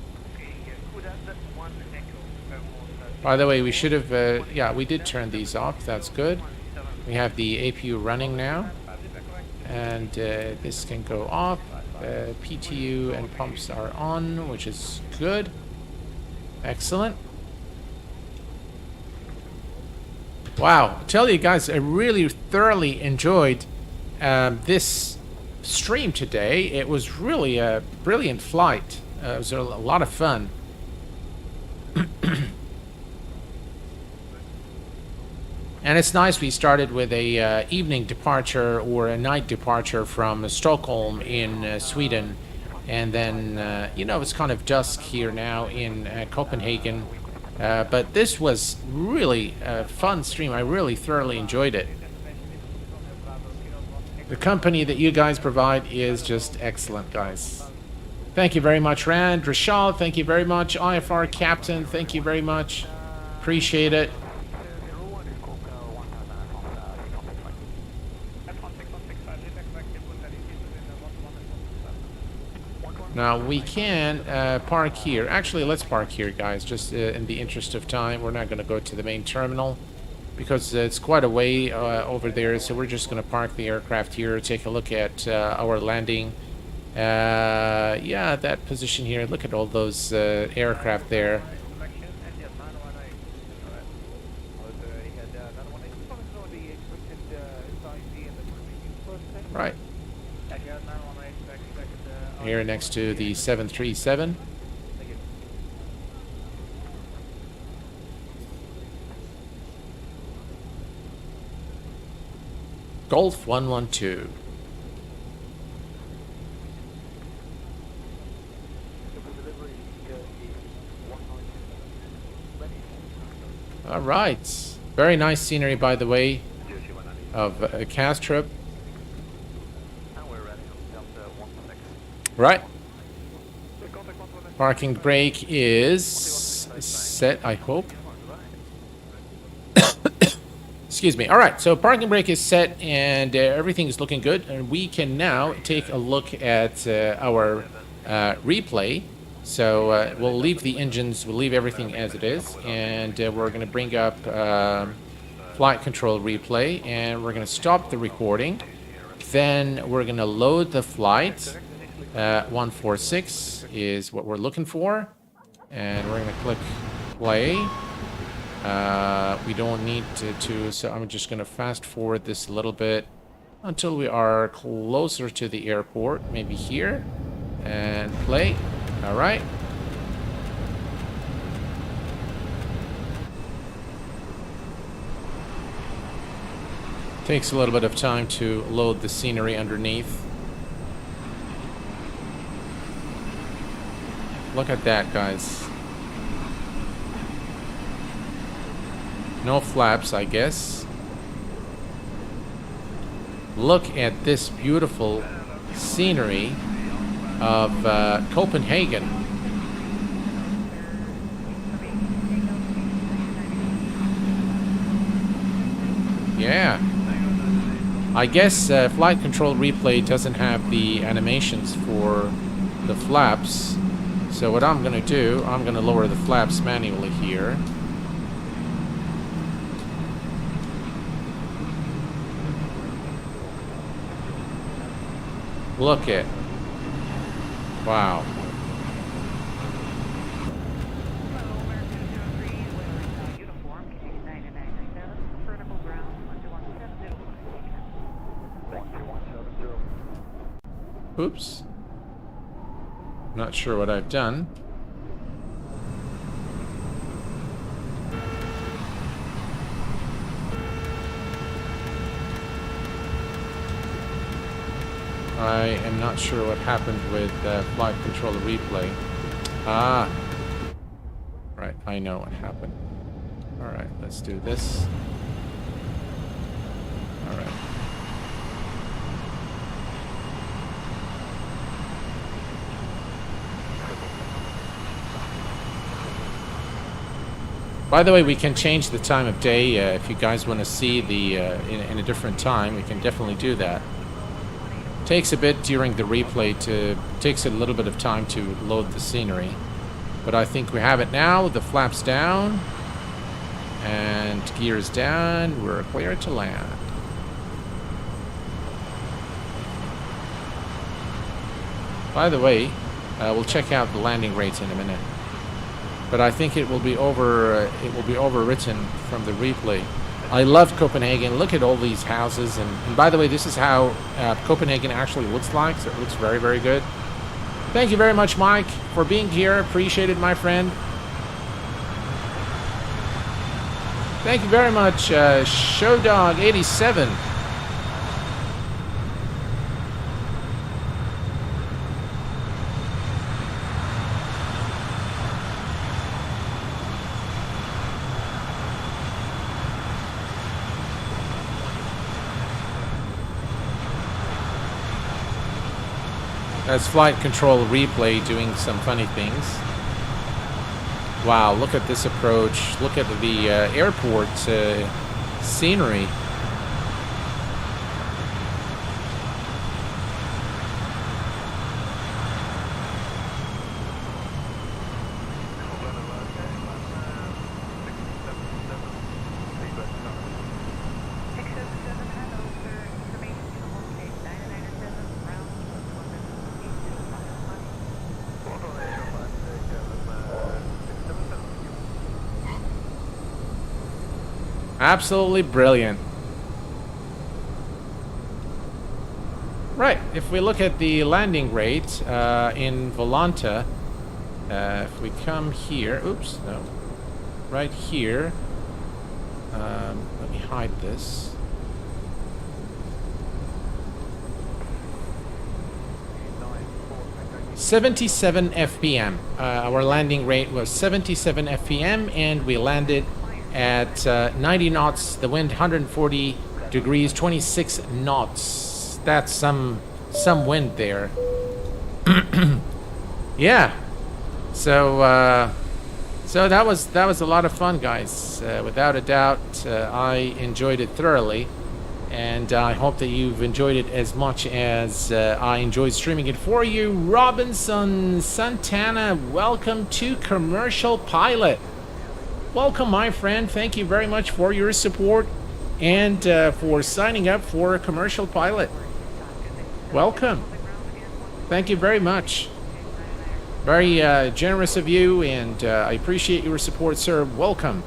By the way, we should have, yeah, we did turn these off. That's good. We have the APU running now. And this can go off. PTU and pumps are on, which is good. Excellent. Wow, I tell you guys, I really thoroughly enjoyed this stream today. It was really a brilliant flight. It was a lot of fun. And it's nice we started with a evening departure or a night departure from Stockholm in Sweden. And then, you know, it's kind of dusk here now in Copenhagen. But this was really a fun stream. I really thoroughly enjoyed it. The company that you guys provide is just excellent, guys. Thank you very much, Rand. Rashad, thank you very much. IFR Captain, thank you very much. Appreciate it. Now we can park here. Actually, let's park here, guys, just in the interest of time. We're not going to go to the main terminal because it's quite a way over there, so we're just going to park the aircraft here, take a look at our landing. Yeah, that position here, look at all those aircraft there. Right. Here next to the 737. Golf 112. All right. Very nice scenery, by the way, of Kastrup. Right. Parking brake is set, I hope. Excuse me. All right, so parking brake is set and everything is looking good. And we can now take a look at our replay. So we'll leave the engines, we'll leave everything as it is. And we're going to bring up flight control replay. And we're going to stop the recording. Then we're going to load the flight. 146 is what we're looking for. And we're going to click play. We don't need to, so I'm just going to fast forward this a little bit until we are closer to the airport, maybe here, and play. All right. Takes a little bit of time to load the scenery underneath. Look at that, guys. No flaps, I guess. Look at this beautiful scenery of Copenhagen. Yeah. I guess flight control replay doesn't have the animations for the flaps. So what I'm going to do, I'm going to lower the flaps manually here. Look at. Wow. Oops. Not sure what I've done. I am not sure what happened with flight controller replay. Ah. Right, I know what happened. Alright, let's do this. Alright. By the way, we can change the time of day if you guys want to see the in a different time. We can definitely do that. Takes a bit during the replay takes a little bit of time to load the scenery, but I think we have it now. The flaps down and gears down. We're clear to land. By the way, we'll check out the landing rates in a minute. But I think it will be overwritten from the replay. I love Copenhagen. Look at all these houses, and by the way, this is how Copenhagen actually looks like. So it looks very, very good. Thank you very much, Mike, for being here. Appreciate it, my friend. Thank you very much, Showdog87. That's flight control replay doing some funny things. Wow, look at this approach. Look at the airport scenery. Absolutely brilliant. Right, if we look at the landing rate in Volanta, if we come here, oops, no, right here, let me hide this. .77 FPM. Our landing rate was 77 FPM, and we landed at 90 knots, the wind 140 degrees, 26 knots. That's some wind there. Yeah. So that was a lot of fun, guys. Without a doubt, I enjoyed it thoroughly, and I hope that you've enjoyed it as much as I enjoyed streaming it for you. Robinson Santana, welcome to Commercial Pilot. Welcome, my friend. Thank you very much for your support and for signing up for a Commercial Pilot. Welcome. Thank you very much. Very generous of you, and I appreciate your support, sir. Welcome.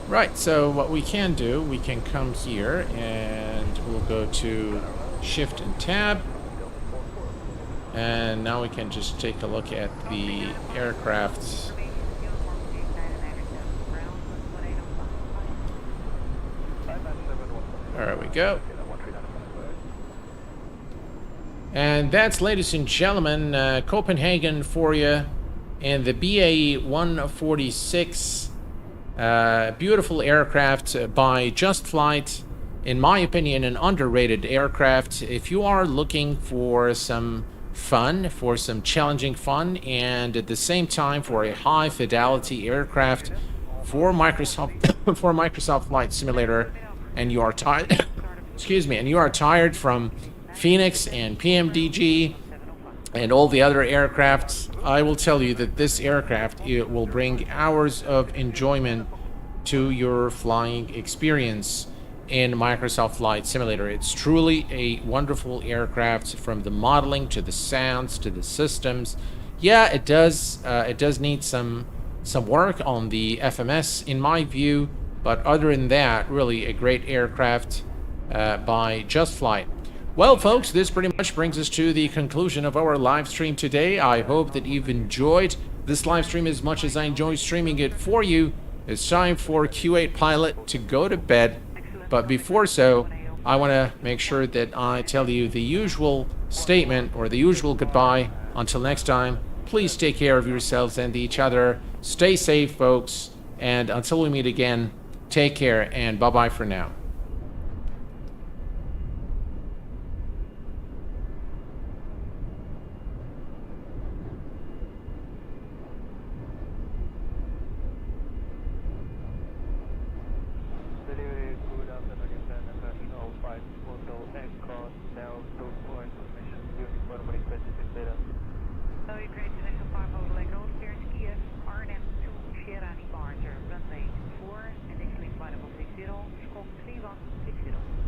Right, so what we can do, we can come here and we'll go to Shift and Tab. And now we can just take a look at the aircraft. There we go. And that's, ladies and gentlemen, Copenhagen for you in the BAe 146. Beautiful aircraft by Just Flight. In my opinion, an underrated aircraft. If you are looking for some fun, for some challenging fun, and at the same time for a high fidelity aircraft for Microsoft Flight Simulator, and you are tired excuse me, and you are tired from Phoenix and PMDG and all the other aircrafts, I will tell you that this aircraft, it will bring hours of enjoyment to your flying experience in Microsoft Flight Simulator. It's truly a wonderful aircraft, from the modeling to the sounds to the systems. Yeah, it does need some work on the FMS in my view, but other than that, really a great aircraft by Just Flight. Well, folks, this pretty much brings us to the conclusion of our live stream today. I hope that you've enjoyed this live stream as much as I enjoyed streaming it for you. It's time for Q8 Pilot to go to bed. But before so, I want to make sure that I tell you the usual statement or the usual goodbye. Until next time, please take care of yourselves and each other. Stay safe, folks. And until we meet again, take care and bye-bye for now. Runway 4, initially flight level 60, Scott 3160.